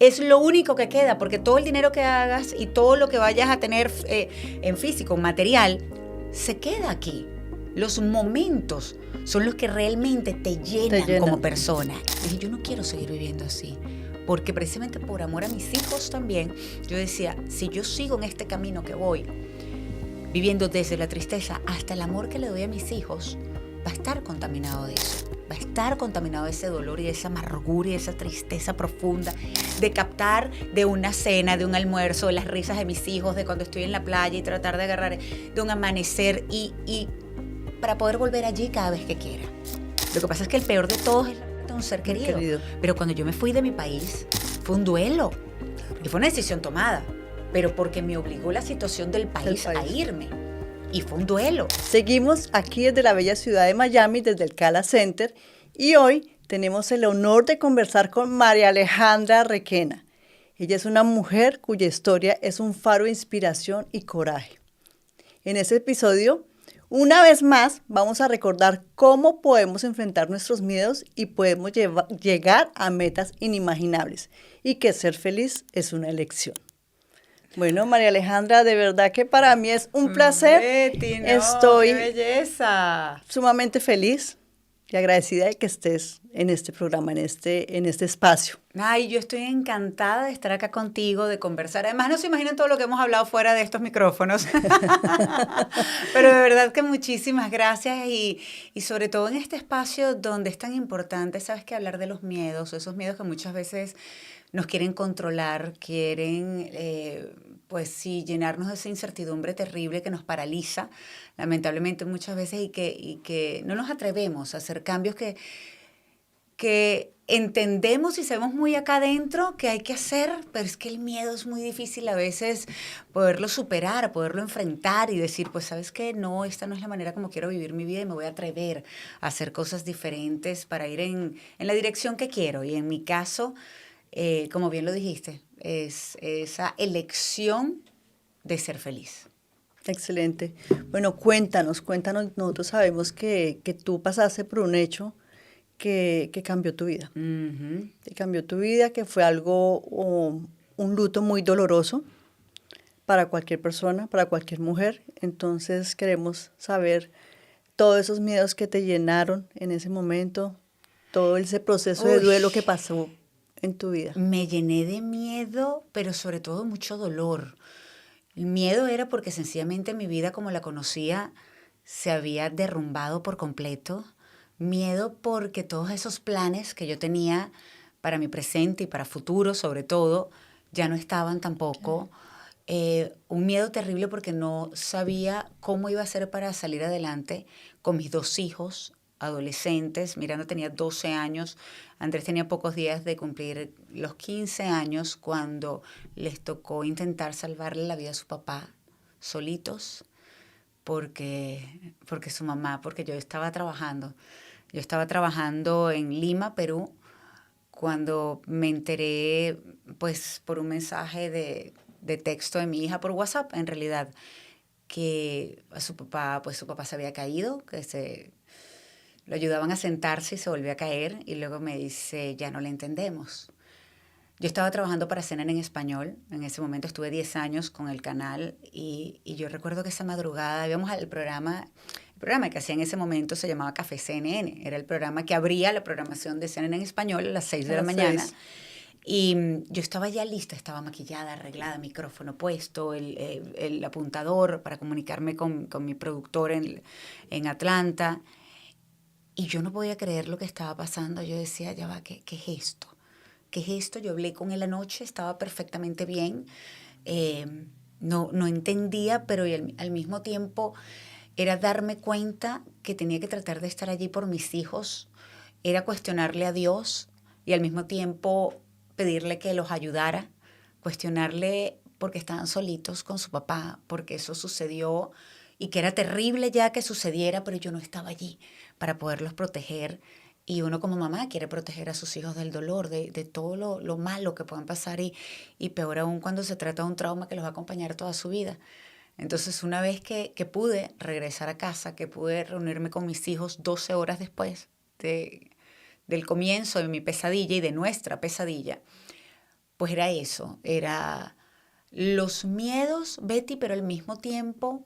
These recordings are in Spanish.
es lo único que queda, porque todo el dinero que hagas y todo lo que vayas a tener en físico, en material, se queda aquí. Los momentos son los que realmente te llenan como persona. Y dije, yo no quiero seguir viviendo así. Porque precisamente por amor a mis hijos también, yo decía, si yo sigo en este camino que voy, viviendo desde la tristeza hasta el amor que le doy a mis hijos, va a estar contaminado de eso. Va a estar contaminado de ese dolor y de esa amargura y de esa tristeza profunda, de captar de una cena, de un almuerzo, de las risas de mis hijos, de cuando estoy en la playa y tratar de agarrar de un amanecer y para poder volver allí cada vez que quiera. Lo que pasa es que el peor de todos es la muerte de un ser querido. Pero cuando yo me fui de mi país, fue un duelo y fue una decisión tomada, pero porque me obligó la situación del país a irme. Y fue un duelo. Seguimos aquí desde la bella ciudad de Miami, desde el Cala Center, y hoy tenemos el honor de conversar con María Alejandra Requena. Ella es una mujer cuya historia es un faro de inspiración y coraje. En este episodio, una vez más, vamos a recordar cómo podemos enfrentar nuestros miedos y podemos llegar a metas inimaginables, y que ser feliz es una elección. Bueno, María Alejandra, de verdad que para mí es un placer. Betty, no, estoy ¡qué belleza! Sumamente feliz y agradecida de que estés en este programa, en este espacio. Ay, yo estoy encantada de estar acá contigo, de conversar. Además, no se imaginan todo lo que hemos hablado fuera de estos micrófonos. Pero de verdad que muchísimas gracias y sobre todo en este espacio donde es tan importante, sabes, que hablar de los miedos, esos miedos que muchas veces nos quieren controlar, quieren, pues sí, llenarnos de esa incertidumbre terrible que nos paraliza, lamentablemente muchas veces, y que no nos atrevemos a hacer cambios que entendemos y sabemos muy acá adentro que hay que hacer, pero es que el miedo es muy difícil a veces poderlo superar, poderlo enfrentar y decir, pues, ¿sabes qué? No, esta no es la manera como quiero vivir mi vida y me voy a atrever a hacer cosas diferentes para ir en la dirección que quiero. Y en mi caso, como bien lo dijiste, es esa elección de ser feliz. Excelente. Bueno, cuéntanos. Nosotros sabemos que tú pasaste por un hecho que cambió tu vida. Uh-huh. Que cambió tu vida, que fue algo, un luto muy doloroso para cualquier persona, para cualquier mujer. Entonces queremos saber todos esos miedos que te llenaron en ese momento, todo ese proceso de duelo que pasó en tu vida. Me llené de miedo, pero sobre todo mucho dolor. El miedo era porque sencillamente mi vida como la conocía se había derrumbado por completo. Miedo porque todos esos planes que yo tenía para mi presente y para futuro, sobre todo, ya no estaban tampoco. Un miedo terrible porque no sabía cómo iba a ser para salir adelante con mis 2 hijos adolescentes. Miranda tenía 12 años, Andrés tenía pocos días de cumplir los 15 años cuando les tocó intentar salvarle la vida a su papá solitos porque su mamá, porque yo estaba trabajando. Yo estaba trabajando en Lima, Perú, cuando me enteré, pues, por un mensaje de texto de mi hija por WhatsApp, en realidad, que a su papá se había caído, que lo ayudaban a sentarse y se volvió a caer, y luego me dice, ya no le entendemos. Yo estaba trabajando para CNN en español, en ese momento estuve 10 años con el canal, y yo recuerdo que esa madrugada íbamos al programa que hacía en ese momento se llamaba Café CNN, era el programa que abría la programación de CNN en español a las 6 de la mañana. Y yo estaba ya lista, estaba maquillada, arreglada, micrófono puesto, el apuntador para comunicarme con mi productor en Atlanta. Y yo no podía creer lo que estaba pasando. Yo decía, ya va, ¿qué es esto? ¿Qué es esto? Yo hablé con él anoche, estaba perfectamente bien. No entendía, pero al mismo tiempo era darme cuenta que tenía que tratar de estar allí por mis hijos. Era cuestionarle a Dios y al mismo tiempo pedirle que los ayudara, cuestionarle porque estaban solitos con su papá, porque eso sucedió y que era terrible ya que sucediera, pero yo no estaba allí para poderlos proteger. Y uno como mamá quiere proteger a sus hijos del dolor, de todo lo malo que puedan pasar y peor aún cuando se trata de un trauma que los va a acompañar toda su vida. Entonces, una vez que pude regresar a casa, que pude reunirme con mis hijos 12 horas después del comienzo de mi pesadilla y de nuestra pesadilla, pues era eso, era los miedos, Betty, pero al mismo tiempo,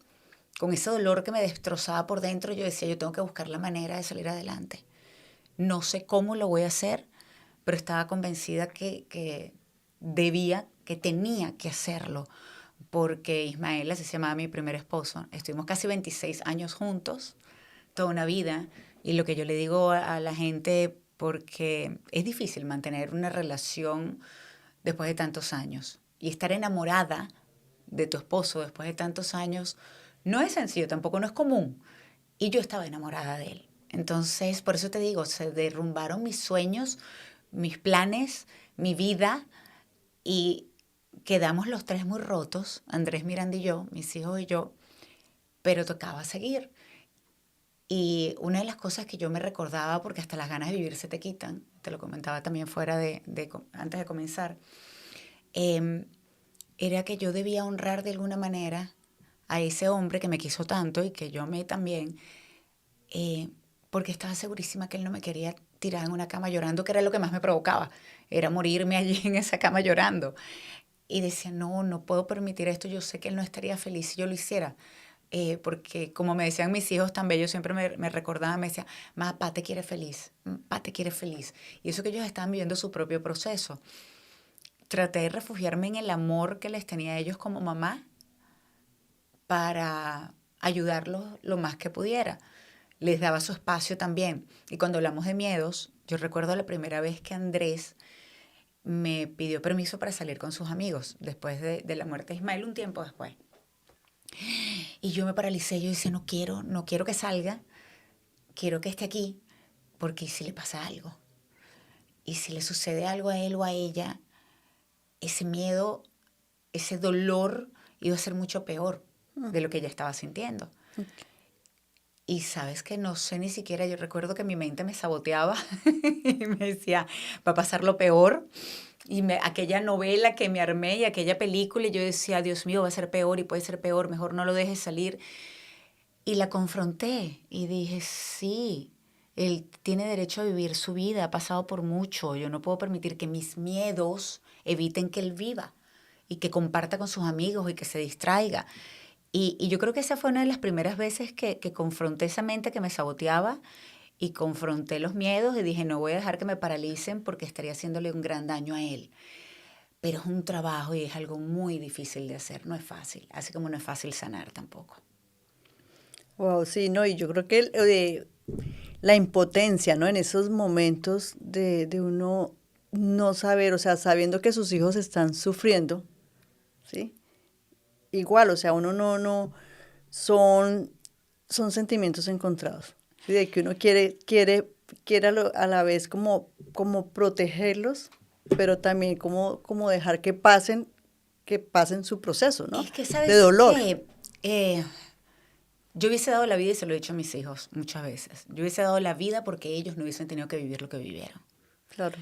con ese dolor que me destrozaba por dentro, yo decía, yo tengo que buscar la manera de salir adelante. No sé cómo lo voy a hacer, pero estaba convencida que debía, que tenía que hacerlo, porque Ismael, así se llamaba mi primer esposo, estuvimos casi 26 años juntos, toda una vida, y lo que yo le digo a la gente, porque es difícil mantener una relación después de tantos años, y estar enamorada de tu esposo después de tantos años no es sencillo, tampoco no es común, y yo estaba enamorada de él. Entonces, por eso te digo, se derrumbaron mis sueños, mis planes, mi vida, y quedamos los tres muy rotos, Andrés Miranda y yo, mis hijos y yo, pero tocaba seguir. Y una de las cosas que yo me recordaba, porque hasta las ganas de vivir se te quitan, te lo comentaba también fuera antes de comenzar, eh, era que yo debía honrar de alguna manera a ese hombre que me quiso tanto y que yo amé también, eh, porque estaba segurísima que él no me quería tirar en una cama llorando, que era lo que más me provocaba, era morirme allí en esa cama llorando. Y decía, no, no puedo permitir esto, yo sé que él no estaría feliz si yo lo hiciera. Porque como me decían mis hijos tan bellos, siempre me recordaban, me decían, ma, pa te quiere feliz, pa te quiere feliz. Y eso que ellos estaban viviendo su propio proceso. Traté de refugiarme en el amor que les tenía a ellos como mamá para ayudarlos lo más que pudiera. Les daba su espacio también. Y cuando hablamos de miedos, yo recuerdo la primera vez que Andrés me pidió permiso para salir con sus amigos, después de la muerte de Ismael, un tiempo después. Y yo me paralicé, yo decía, no quiero, no quiero que salga, quiero que esté aquí, porque ¿y si le pasa algo? Y si le sucede algo a él o a ella, ese miedo, ese dolor iba a ser mucho peor de lo que ella estaba sintiendo. Y sabes que no sé ni siquiera, yo recuerdo que mi mente me saboteaba y me decía, va a pasar lo peor. Y aquella novela que me armé y aquella película, y yo decía, Dios mío, va a ser peor y puede ser peor, mejor no lo dejes salir. Y la confronté y dije, sí, él tiene derecho a vivir su vida, ha pasado por mucho, yo no puedo permitir que mis miedos eviten que él viva y que comparta con sus amigos y que se distraiga. Y yo creo que esa fue una de las primeras veces que confronté esa mente que me saboteaba y confronté los miedos y dije, no voy a dejar que me paralicen porque estaría haciéndole un gran daño a él. Pero es un trabajo y es algo muy difícil de hacer, no es fácil, así como no es fácil sanar tampoco. Wow, sí, no, y yo creo que la impotencia, ¿no? En esos momentos de uno no saber, o sea, sabiendo que sus hijos están sufriendo, ¿sí? Igual, o sea, uno no, son, son sentimientos encontrados, ¿sí? De que uno quiere a la vez como protegerlos, pero también como dejar que pasen su proceso, ¿no? Es que, De ¿sabes dolor. qué? Yo hubiese dado la vida y se lo he dicho a mis hijos muchas veces. Yo hubiese dado la vida porque ellos no hubiesen tenido que vivir lo que vivieron. Claro.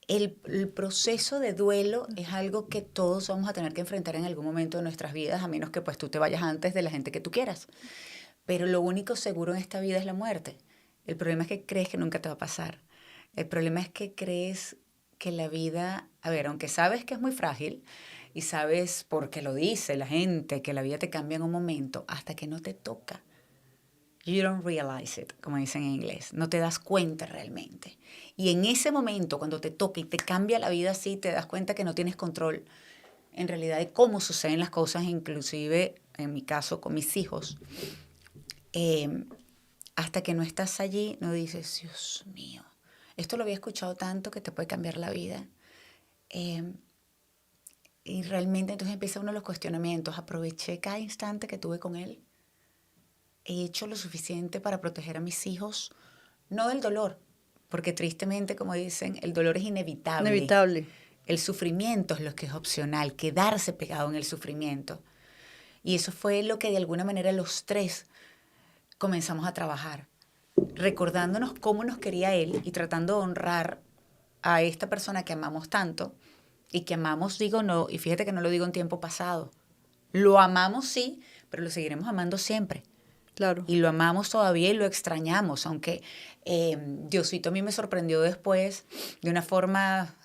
El proceso de duelo es algo que todos vamos a tener que enfrentar en algún momento de nuestras vidas, a menos que pues tú te vayas antes de la gente que tú quieras. Pero lo único seguro en esta vida es la muerte. El problema es que crees que nunca te va a pasar. El problema es que crees que la vida, a ver, aunque sabes que es muy frágil y sabes porque lo dice la gente, que la vida te cambia en un momento, hasta que no te toca. You don't realize it, como dicen en inglés. No te das cuenta realmente. Y en ese momento, cuando te toca y te cambia la vida así, te das cuenta que no tienes control en realidad de cómo suceden las cosas, inclusive en mi caso con mis hijos. Eh, Hasta que no estás allí, no dices, Dios mío, esto lo había escuchado tanto que te puede cambiar la vida. Eh, y realmente entonces empieza uno de los cuestionamientos. Aproveché cada instante que tuve con él. He hecho lo suficiente para proteger a mis hijos, no del dolor, porque tristemente, como dicen, el dolor es inevitable. Inevitable. El sufrimiento es lo que es opcional, quedarse pegado en el sufrimiento. Y eso fue lo que de alguna manera los tres comenzamos a trabajar, recordándonos cómo nos quería él y tratando de honrar a esta persona que amamos tanto y que amamos, digo no, y fíjate que no lo digo en tiempo pasado. Lo amamos sí, pero lo seguiremos amando siempre. Claro. Y lo amamos todavía y lo extrañamos, aunque Diosito a mí me sorprendió después de una forma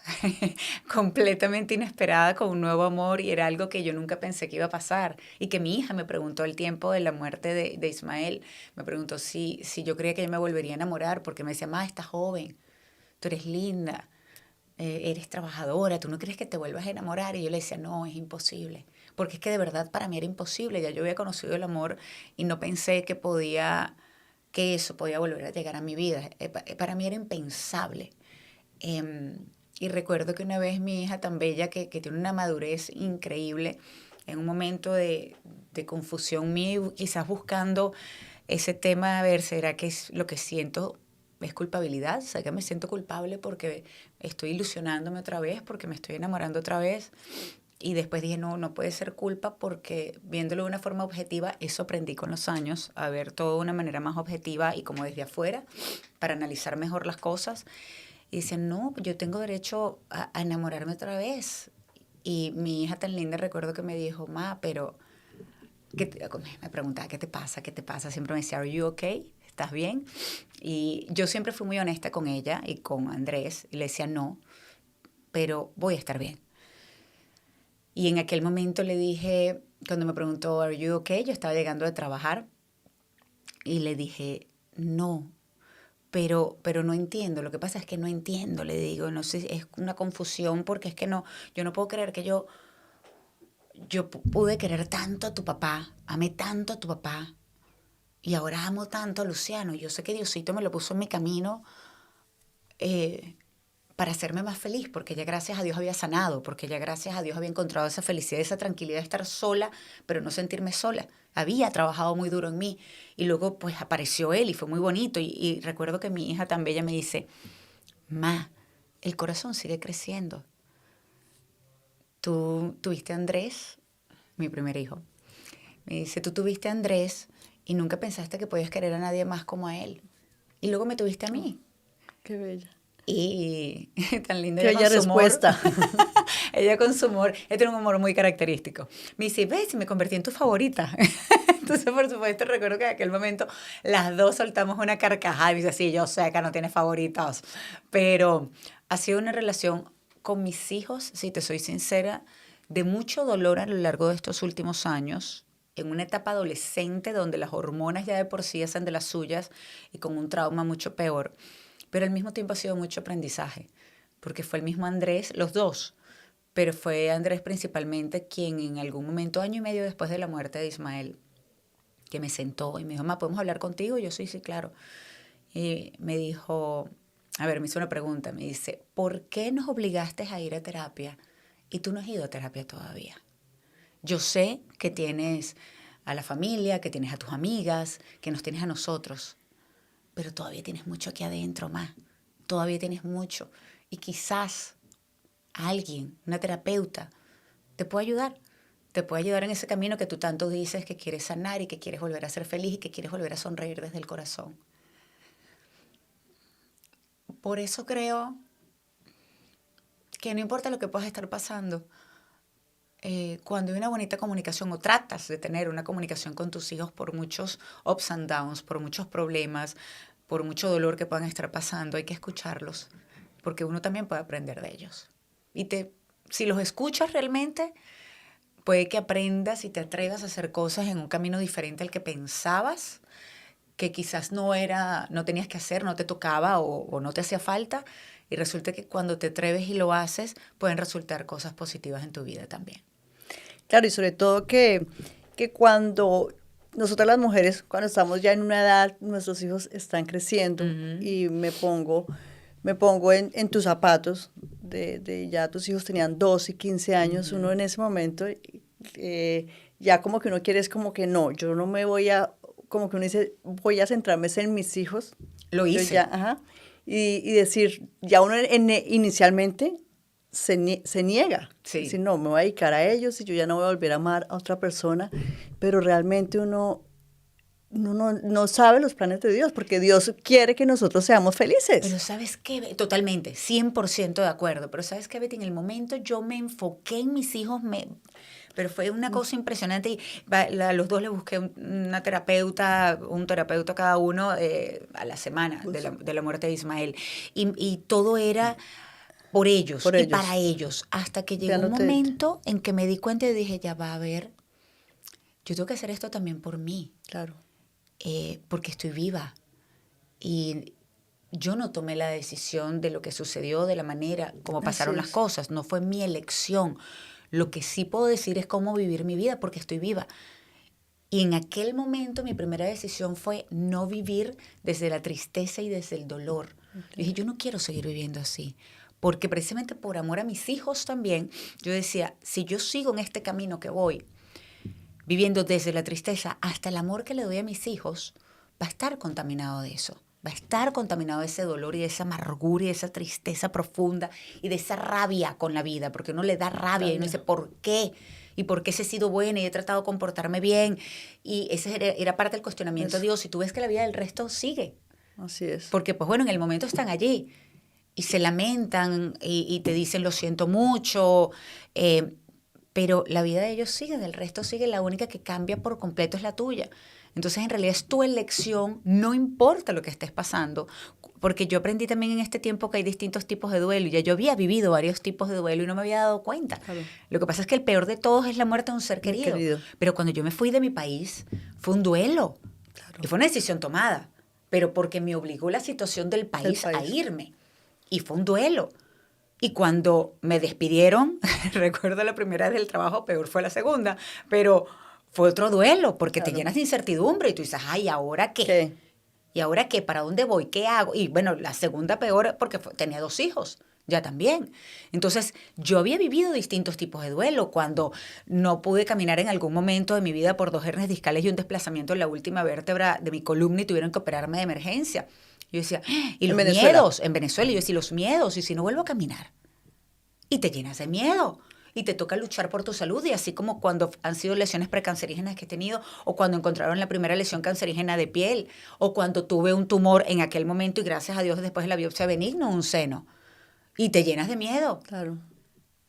completamente inesperada con un nuevo amor y era algo que yo nunca pensé que iba a pasar. Y que mi hija me preguntó el tiempo de la muerte de Ismael, me preguntó si yo creía que yo me volvería a enamorar, porque me decía, ma, estás joven, tú eres linda, eres trabajadora, ¿tú no crees que te vuelvas a enamorar? Y yo le decía, no, es imposible. Porque es que de verdad para mí era imposible. Ya yo había conocido el amor y no pensé que eso podía volver a llegar a mi vida. Para mí era impensable. Y recuerdo que una vez mi hija tan bella, que tiene una madurez increíble, en un momento de confusión mía, y quizás buscando ese tema, a ver, ¿será que es lo que siento? ¿Es culpabilidad? O sea, que me siento culpable porque estoy ilusionándome otra vez, porque me estoy enamorando otra vez. Y después dije, no, no puede ser culpa porque viéndolo de una forma objetiva, eso aprendí con los años, a ver todo de una manera más objetiva y como desde afuera, para analizar mejor las cosas. Y dicen, no, yo tengo derecho a enamorarme otra vez. Y mi hija tan linda recuerdo que me dijo, ma, pero me preguntaba, ¿qué te pasa? ¿Qué te pasa? Siempre me decía, ¿Are you okay? ¿Estás bien? Y yo siempre fui muy honesta con ella y con Andrés. Y le decía, no, pero voy a estar bien. Y en aquel momento le dije, cuando me preguntó, ¿Are you okay? Yo estaba llegando de trabajar. Y le dije, no, pero no entiendo. Lo que pasa es que no entiendo, le digo. No sé, es una confusión porque es que no, yo no puedo creer que yo pude querer tanto a tu papá, amé tanto a tu papá y ahora amo tanto a Luciano. Yo sé que Diosito me lo puso en mi camino eh, para hacerme más feliz, porque ya gracias a Dios había sanado, porque ya gracias a Dios había encontrado esa felicidad, esa tranquilidad de estar sola, pero no sentirme sola. Había trabajado muy duro en mí y luego pues apareció él y fue muy bonito y recuerdo que mi hija tan bella me dice, ma, el corazón sigue creciendo. Tú tuviste a Andrés, mi primer hijo. Me dice, tú tuviste a Andrés y nunca pensaste que podías querer a nadie más como a él. Y luego me tuviste a mí. Qué bella. Y tan linda Qué ella con bella su humor. respuesta. Ella con su humor, ella tiene un humor muy característico. Me dice, ves, me convertí en tu favorita. Entonces, por supuesto, recuerdo que en aquel momento las dos soltamos una carcajada y dice, sí, yo sé que no tienes favoritos. Pero ha sido una relación con mis hijos, si te soy sincera, de mucho dolor a lo largo de estos últimos años, en una etapa adolescente donde las hormonas ya de por sí hacen de las suyas y con un trauma mucho peor. Pero al mismo tiempo ha sido mucho aprendizaje, porque fue el mismo Andrés, los dos, pero fue Andrés principalmente quien en algún momento, año y medio después de la muerte de Ismael, que me sentó y me dijo, ma, ¿podemos hablar contigo? Y yo, sí, sí, claro. Y me dijo, a ver, me hizo una pregunta, me dice, ¿por qué nos obligaste a ir a terapia y tú no has ido a terapia todavía? Yo sé que tienes a la familia, que tienes a tus amigas, que nos tienes a nosotros, pero todavía tienes mucho aquí adentro, más. Todavía tienes mucho. Y quizás alguien, una terapeuta, te puede ayudar. Te puede ayudar en ese camino que tú tanto dices que quieres sanar y que quieres volver a ser feliz y que quieres volver a sonreír desde el corazón. Por eso creo que no importa lo que puedas estar pasando, cuando hay una bonita comunicación o tratas de tener una comunicación con tus hijos por muchos ups and downs, por muchos problemas, por mucho dolor que puedan estar pasando, hay que escucharlos, porque uno también puede aprender de ellos. Si los escuchas realmente, puede que aprendas y te atrevas a hacer cosas en un camino diferente al que pensabas, que quizás no tenías que hacer, no te tocaba o no te hacía falta, y resulta que cuando te atreves y lo haces, pueden resultar cosas positivas en tu vida también. Claro, y sobre todo que cuando nosotras las mujeres, cuando estamos ya en una edad, nuestros hijos están creciendo y me pongo en tus zapatos, de ya tus hijos tenían 12 y 15 años, uno en ese momento, ya como que uno quiere es como que no, yo no me voy a, como que uno dice, voy a centrarme en mis hijos. Lo hice. Yo ya, ajá, y decir, ya uno inicialmente se niega. Sí. Decir, no, me voy a dedicar a ellos y yo ya no voy a volver a amar a otra persona, pero realmente uno no sabe los planes de Dios, porque Dios quiere que nosotros seamos felices. Pero ¿sabes qué? Totalmente, 100% de acuerdo. Pero ¿sabes qué, Betty? En el momento yo me enfoqué en mis hijos, Pero fue una cosa impresionante y a los dos le busqué un terapeuta cada uno a la semana de la muerte de Ismael. Y todo era por ellos Por y ellos. para ellos, hasta que Ya llegó un no te... momento en que me di cuenta y dije, ya va a ver, yo tengo que hacer esto también por mí, Claro. porque estoy viva. Y yo no tomé la decisión de lo que sucedió, de la manera como pasaron Así las es. cosas, no fue mi elección. Lo que sí puedo decir es cómo vivir mi vida porque estoy viva. Y en aquel momento mi primera decisión fue no vivir desde la tristeza y desde el dolor. Dije, yo no quiero seguir viviendo así. Porque precisamente por amor a mis hijos también, yo decía, si yo sigo en este camino que voy, viviendo desde la tristeza hasta el amor que le doy a mis hijos, va a estar contaminado de eso. Va a estar contaminado de ese dolor y de esa amargura y de esa tristeza profunda y de esa rabia con la vida, porque uno le da rabia y uno dice, ¿por qué? ¿Y por qué he sido buena y he tratado de comportarme bien? Y ese era parte del cuestionamiento a Dios. Si tú ves que la vida del resto sigue. Así es. Porque, pues bueno, en el momento están allí y se lamentan y te dicen lo siento mucho, pero la vida de ellos sigue, del resto sigue, la única que cambia por completo es la tuya. Entonces, en realidad es tu elección, no importa lo que estés pasando, porque yo aprendí también en este tiempo que hay distintos tipos de duelo, y ya yo había vivido varios tipos de duelo y no me había dado cuenta. Claro. Lo que pasa es que el peor de todos es la muerte de un ser querido. Pero cuando yo me fui de mi país, fue un duelo. Claro. Y fue una decisión tomada, pero porque me obligó la situación del país a irme. Y fue un duelo. Y cuando me despidieron, recuerdo la primera vez del trabajo, peor fue la segunda, pero fue otro duelo, porque te llenas de incertidumbre y tú dices, ay, ¿ahora qué? ¿Y ahora qué? ¿Para dónde voy? ¿Qué hago? Y bueno, la segunda peor porque tenía 2 hijos, ya también. Entonces, yo había vivido distintos tipos de duelo. Cuando no pude caminar en algún momento de mi vida por 2 hernias discales y un desplazamiento en la última vértebra de mi columna y tuvieron que operarme de emergencia. Yo decía, y los miedos en Venezuela, y yo decía, los miedos, y si no vuelvo a caminar. Y te llenas de miedo. Y te toca luchar por tu salud. Y así como cuando han sido lesiones precancerígenas que he tenido, o cuando encontraron la primera lesión cancerígena de piel, o cuando tuve un tumor en aquel momento y gracias a Dios después de la biopsia benigna, un seno. Y te llenas de miedo. Claro.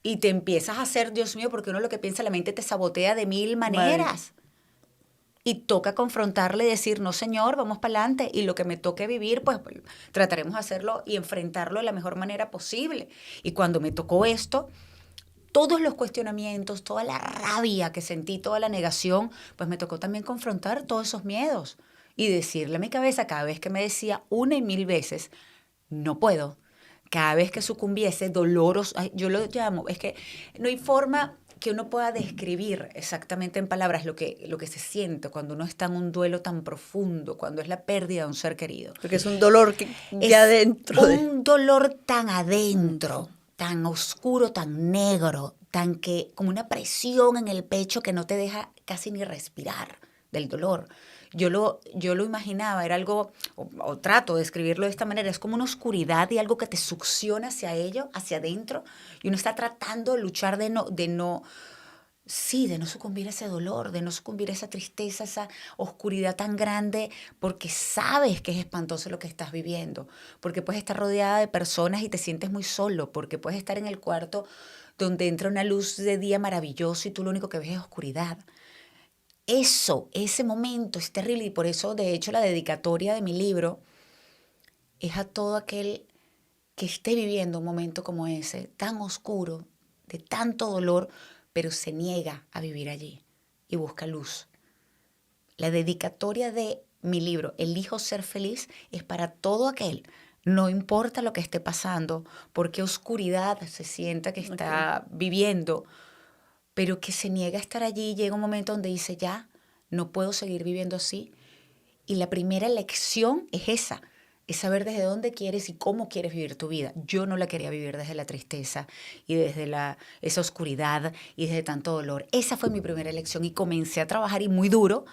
Y te empiezas a hacer, Dios mío, porque uno lo que piensa, la mente te sabotea de 1000 maneras. Y toca confrontarle y decir, no señor, vamos para adelante. Y lo que me toque vivir, pues trataremos de hacerlo y enfrentarlo de la mejor manera posible. Y cuando me tocó esto, todos los cuestionamientos, toda la rabia que sentí, toda la negación, pues me tocó también confrontar todos esos miedos. Y decirle a mi cabeza cada vez que me decía 1 y 1000 veces, no puedo. Cada vez que sucumbía ese dolor, yo lo llamo, es que no hay forma que uno pueda describir exactamente en palabras lo que se siente cuando uno está en un duelo tan profundo, cuando es la pérdida de un ser querido. Porque es un dolor que de adentro. Un dolor tan adentro, tan oscuro, tan negro, tan que como una presión en el pecho que no te deja casi ni respirar del dolor. Yo lo imaginaba, era algo, o trato de describirlo de esta manera, es como una oscuridad y algo que te succiona hacia ello, hacia adentro, y uno está tratando de luchar de no sucumbir a ese dolor, de no sucumbir a esa tristeza, esa oscuridad tan grande, porque sabes que es espantoso lo que estás viviendo, porque puedes estar rodeada de personas y te sientes muy solo, porque puedes estar en el cuarto donde entra una luz de día maravilloso y tú lo único que ves es oscuridad. Ese momento es terrible y por eso, de hecho, la dedicatoria de mi libro es a todo aquel que esté viviendo un momento como ese, tan oscuro, de tanto dolor, pero se niega a vivir allí y busca luz. La dedicatoria de mi libro, Elijo ser feliz, es para todo aquel, no importa lo que esté pasando, por qué oscuridad se sienta que está viviendo, pero que se niega a estar allí y llega un momento donde dice, ya, no puedo seguir viviendo así. Y la primera lección es esa, es saber desde dónde quieres y cómo quieres vivir tu vida. Yo no la quería vivir desde la tristeza y desde esa oscuridad y desde tanto dolor. Esa fue mi primera elección y comencé a trabajar y muy duro,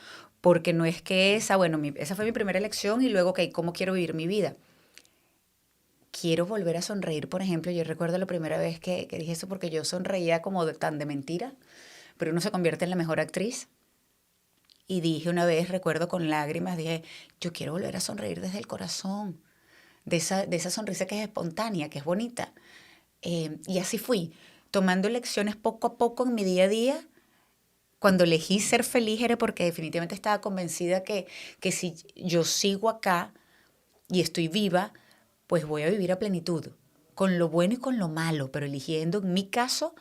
porque no es que esa fue mi primera elección y luego, ¿cómo quiero vivir mi vida? Quiero volver a sonreír, por ejemplo. Yo recuerdo la primera vez que dije eso porque yo sonreía como tan de mentira, pero uno se convierte en la mejor actriz. Y dije una vez, recuerdo con lágrimas, dije, yo quiero volver a sonreír desde el corazón, de esa sonrisa que es espontánea, que es bonita. Y así fui, tomando lecciones poco a poco en mi día a día Cuando elegí ser feliz era porque definitivamente estaba convencida que si yo sigo acá y estoy viva, pues voy a vivir a plenitud, con lo bueno y con lo malo, pero eligiendo, en mi caso,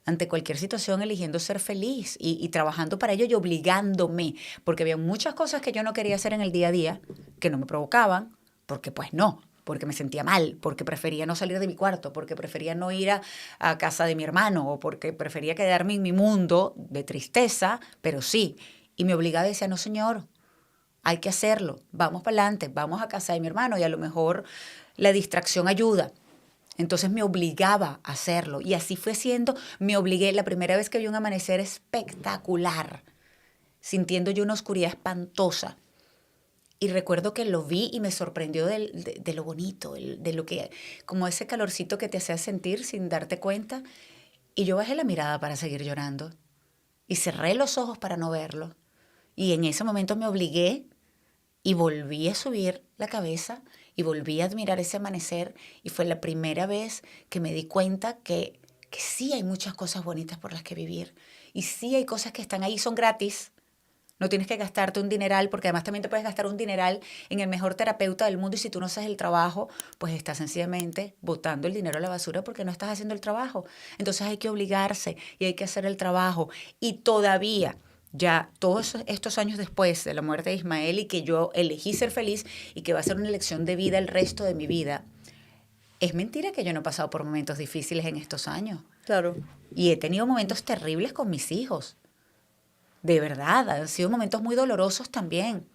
ante cualquier situación, eligiendo ser feliz y trabajando para ello y obligándome, porque había muchas cosas que yo no quería hacer en el día a día, que no me provocaban, porque pues no, porque me sentía mal, porque prefería no salir de mi cuarto, porque prefería no ir a casa de mi hermano, o porque prefería quedarme en mi mundo de tristeza, pero sí. Y me obligaba y decía, no señor, hay que hacerlo, vamos para adelante, vamos a casa de mi hermano y a lo mejor la distracción ayuda. Entonces me obligaba a hacerlo y así fue siendo, me obligué. La primera vez que vi un amanecer espectacular, sintiendo yo una oscuridad espantosa. Y recuerdo que lo vi y me sorprendió de lo bonito, de lo que, como ese calorcito que te hacía sentir sin darte cuenta. Y yo bajé la mirada para seguir llorando y cerré los ojos para no verlo. Y en ese momento me obligué y volví a subir la cabeza y volví a admirar ese amanecer. Y fue la primera vez que me di cuenta que sí hay muchas cosas bonitas por las que vivir. Y sí hay cosas que están ahí, son gratis. No tienes que gastarte un dineral, porque además también te puedes gastar un dineral en el mejor terapeuta del mundo y si tú no haces el trabajo, pues estás sencillamente botando el dinero a la basura porque no estás haciendo el trabajo. Entonces hay que obligarse y hay que hacer el trabajo. Y todavía, ya todos estos años después de la muerte de Ismael y que yo elegí ser feliz y que va a ser una elección de vida el resto de mi vida, es mentira que yo no he pasado por momentos difíciles en estos años. Claro. Y he tenido momentos terribles con mis hijos. De verdad, han sido momentos muy dolorosos también.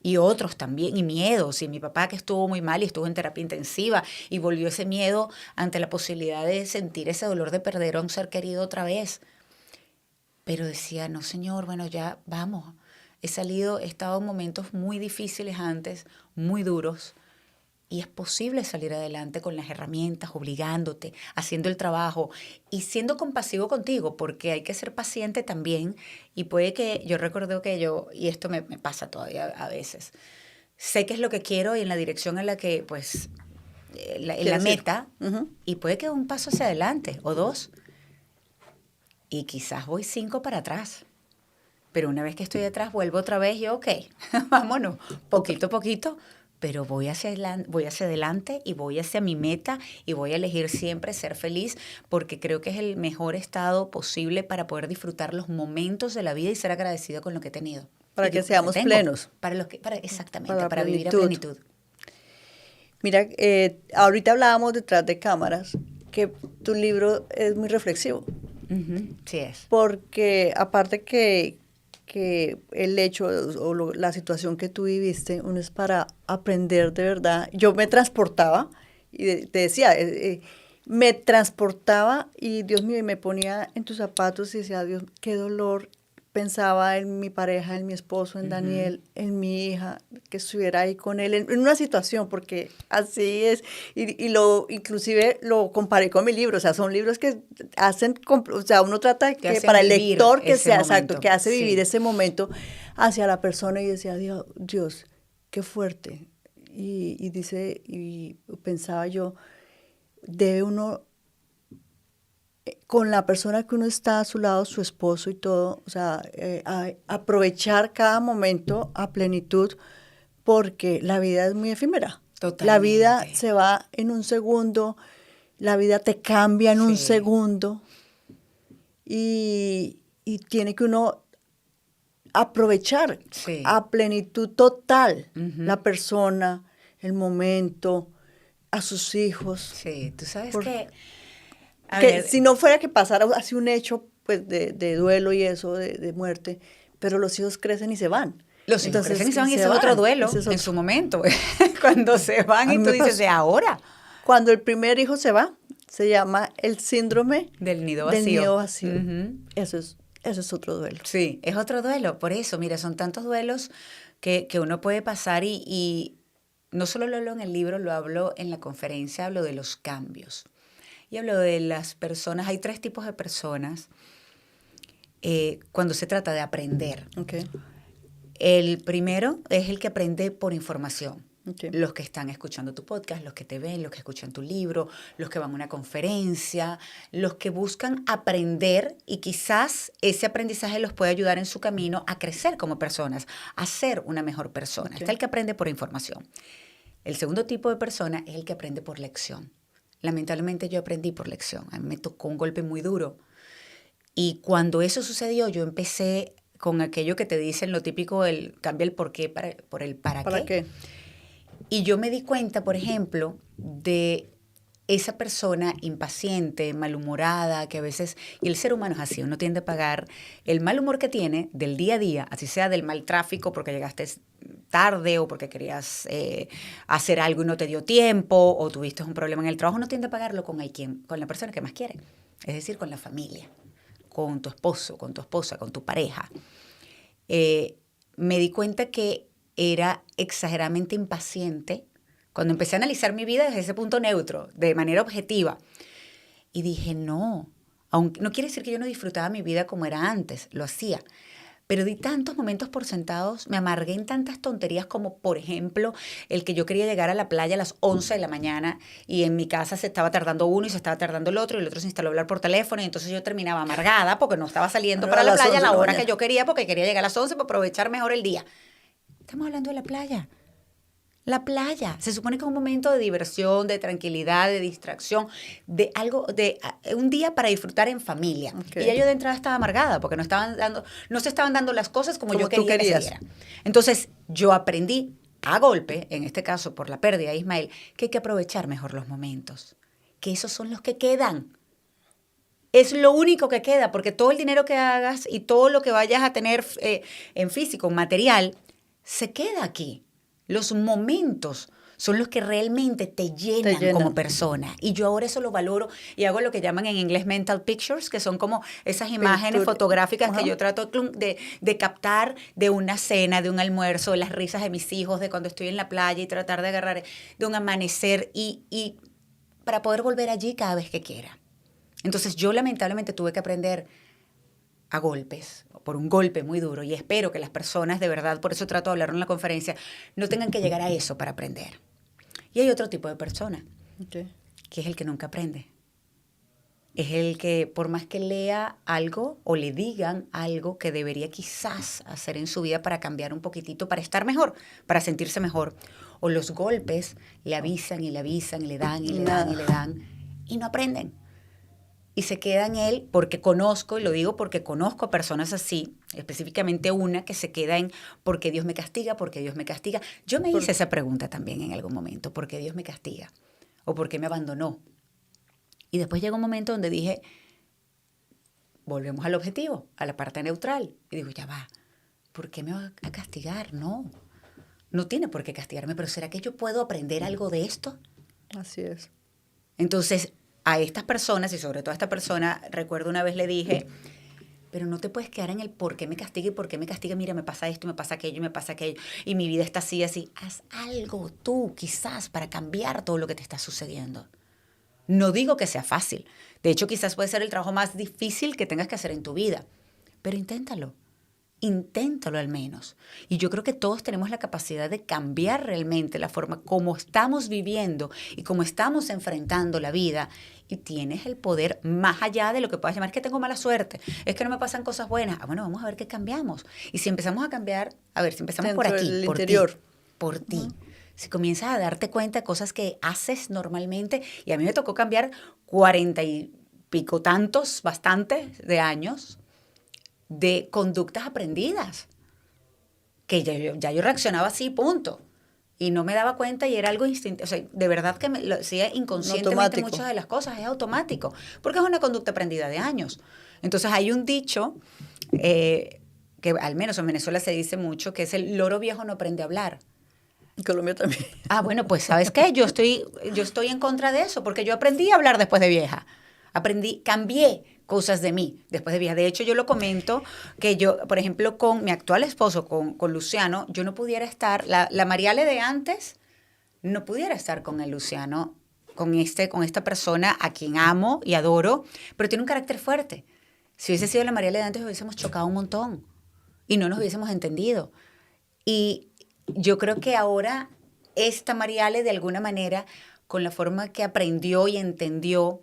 Y otros también, y miedos. Y mi papá que estuvo muy mal y estuvo en terapia intensiva y volvió ese miedo ante la posibilidad de sentir ese dolor de perder a un ser querido otra vez. Pero decía, no señor, bueno, ya vamos. He estado en momentos muy difíciles antes, muy duros. Y es posible salir adelante con las herramientas, obligándote, haciendo el trabajo y siendo compasivo contigo, porque hay que ser paciente también. Y puede que, yo recuerdo que y esto me pasa todavía a veces, sé qué es lo que quiero y en la dirección en la que, pues, en la meta, y puede que un paso hacia adelante o dos, y quizás voy 5 para atrás. Pero una vez que estoy atrás, vuelvo otra vez y ok, vámonos, poquito a poquito, pero voy hacia adelante y voy hacia mi meta y voy a elegir siempre ser feliz porque creo que es el mejor estado posible para poder disfrutar los momentos de la vida y ser agradecido con lo que he tenido. Para que seamos plenos. Exactamente, para vivir a plenitud. plenitud. Mira, ahorita hablábamos detrás de cámaras que tu libro es muy reflexivo. Sí es. Porque aparte que el hecho o la situación que tú viviste, uno es para aprender de verdad. Yo me transportaba y te decía, me transportaba y Dios mío, y me ponía en tus zapatos y decía, Dios, qué dolor. Pensaba en mi pareja, en mi esposo, en Daniel, en mi hija, que estuviera ahí con él, en una situación, porque así es, inclusive lo comparé con mi libro, o sea, son libros que hacen, o sea, uno trata que para el lector que sea exacto, que hace vivir ese momento hacia la persona y decía, Dios, qué fuerte, y pensaba yo, debe uno con la persona que uno está a su lado, su esposo y todo, o sea, aprovechar cada momento a plenitud porque la vida es muy efímera. Totalmente. La vida se va en un segundo, la vida te cambia en un segundo y tiene que uno aprovechar a plenitud total la persona, el momento, a sus hijos. Sí, tú sabes que si no fuera que pasara así un hecho pues de duelo y eso, de muerte, pero los hijos crecen y se van. Los hijos crecen y se van y ese es otro duelo en su momento. Cuando se van y tú dices, ¿de ahora? Cuando el primer hijo se va, se llama el síndrome del nido vacío. Eso es otro duelo. Sí, es otro duelo. Por eso, mira, son tantos duelos que uno puede pasar y no solo lo hablo en el libro, lo hablo en la conferencia, hablo de los cambios. Y hablo de las personas, hay 3 tipos de personas cuando se trata de aprender. Okay. El primero es el que aprende por información. Okay. Los que están escuchando tu podcast, los que te ven, los que escuchan tu libro, los que van a una conferencia, los que buscan aprender y quizás ese aprendizaje los puede ayudar en su camino a crecer como personas, a ser una mejor persona. Okay. Está el que aprende por información. El segundo tipo de persona es el que aprende por lección. Lamentablemente yo aprendí por lección. A mí me tocó un golpe muy duro. Y cuando eso sucedió, yo empecé con aquello que te dicen, lo típico, cambia el por qué por el para qué. ¿Para qué? Y yo me di cuenta, por ejemplo, de esa persona impaciente, malhumorada, que a veces, y el ser humano es así, uno tiende a pagar el mal humor que tiene del día a día, así sea del mal tráfico porque llegaste tarde o porque querías hacer algo y no te dio tiempo o tuviste un problema en el trabajo, uno tiende a pagarlo con la persona que más quiere, es decir, con la familia, con tu esposo, con tu esposa, con tu pareja. Me di cuenta que era exageradamente impaciente cuando empecé a analizar mi vida desde ese punto neutro, de manera objetiva. Y dije, no, aunque no quiere decir que yo no disfrutaba mi vida como era antes, lo hacía. Pero di tantos momentos por sentados, me amargué en tantas tonterías como, por ejemplo, el que yo quería llegar a la playa a las 11 de la mañana y en mi casa se estaba tardando uno y se estaba tardando el otro y el otro se instaló a hablar por teléfono y entonces yo terminaba amargada porque no estaba saliendo para la playa a la hora que yo quería porque quería llegar a las 11 para aprovechar mejor el día. Estamos hablando de la playa. La playa se supone que es un momento de diversión, de tranquilidad, de distracción, de algo, de un día para disfrutar en familia. Okay. Y ya yo de entrada estaba amargada porque no se estaban dando las cosas como yo quería que se dieran. Entonces yo aprendí a golpe, en este caso por la pérdida de Ismael, que hay que aprovechar mejor los momentos, que esos son los que quedan. Es lo único que queda, porque todo el dinero que hagas y todo lo que vayas a tener en físico, en material, se queda aquí. Los momentos son los que realmente te llenan como persona. Y yo ahora eso lo valoro y hago lo que llaman en inglés mental pictures, que son como esas imágenes fotográficas que yo trato de captar de una cena, de un almuerzo, de las risas de mis hijos, de cuando estoy en la playa y tratar de agarrar de un amanecer y para poder volver allí cada vez que quiera. Entonces yo lamentablemente tuve que aprender a golpes, por un golpe muy duro, y espero que las personas de verdad, por eso trato de hablar en la conferencia, no tengan que llegar a eso para aprender. Y hay otro tipo de persona, okay, que es el que nunca aprende. Es el que por más que lea algo o le digan algo que debería quizás hacer en su vida para cambiar un poquitito, para estar mejor, para sentirse mejor, o los golpes le avisan y le avisan y le dan y le dan y le dan y no aprenden. Y se queda en él porque conozco, y lo digo porque conozco a personas así, específicamente una que se queda en ¿por qué Dios me castiga? ¿Por qué Dios me castiga? Yo me hice esa pregunta también en algún momento, ¿por qué Dios me castiga? ¿O por qué me abandonó? Y después llegó un momento donde dije, volvemos al objetivo, a la parte neutral. Y digo, ya va, ¿por qué me va a castigar? No, no tiene por qué castigarme, pero ¿será que yo puedo aprender algo de esto? Así es. Entonces, a estas personas, y sobre todo a esta persona, recuerdo una vez le dije, pero no te puedes quedar en el por qué me castiga y por qué me castiga. Mira, me pasa esto, me pasa aquello, y me pasa aquello, y mi vida está así, así. Haz algo tú, quizás, para cambiar todo lo que te está sucediendo. No digo que sea fácil. De hecho, quizás puede ser el trabajo más difícil que tengas que hacer en tu vida. Pero inténtalo. Inténtalo al menos. Y yo creo que todos tenemos la capacidad de cambiar realmente la forma como estamos viviendo y cómo estamos enfrentando la vida. Y tienes el poder más allá de lo que puedas llamar que tengo mala suerte, es que no me pasan cosas buenas. Ah, bueno, vamos a ver qué cambiamos. Y si empezamos a cambiar, a ver, si empezamos dentro por aquí, del por interior. ti, por ti. Si comienzas a darte cuenta de cosas que haces normalmente, y a mí me tocó cambiar 40 y pico tantos, bastantes de años, de conductas aprendidas, que ya yo reaccionaba así, punto. Y no me daba cuenta y era algo instintivo. O sea, de verdad que lo hacía inconscientemente muchas de las cosas, es automático, porque es una conducta aprendida de años. Entonces hay un dicho, que al menos en Venezuela se dice mucho, que es el loro viejo no aprende a hablar. En Colombia también. Ah, bueno, pues ¿sabes qué? Yo estoy en contra de eso, porque yo aprendí a hablar después de vieja. Cambié cosas de mí después de vieja. De hecho, yo lo comento que yo, por ejemplo, con mi actual esposo, con Luciano, yo no pudiera estar, la Mariale de antes, no pudiera estar con el Luciano, con esta persona a quien amo y adoro, pero tiene un carácter fuerte. Si hubiese sido la Mariale de antes, hubiésemos chocado un montón y no nos hubiésemos entendido. Y yo creo que ahora esta Mariale de alguna manera, con la forma que aprendió y entendió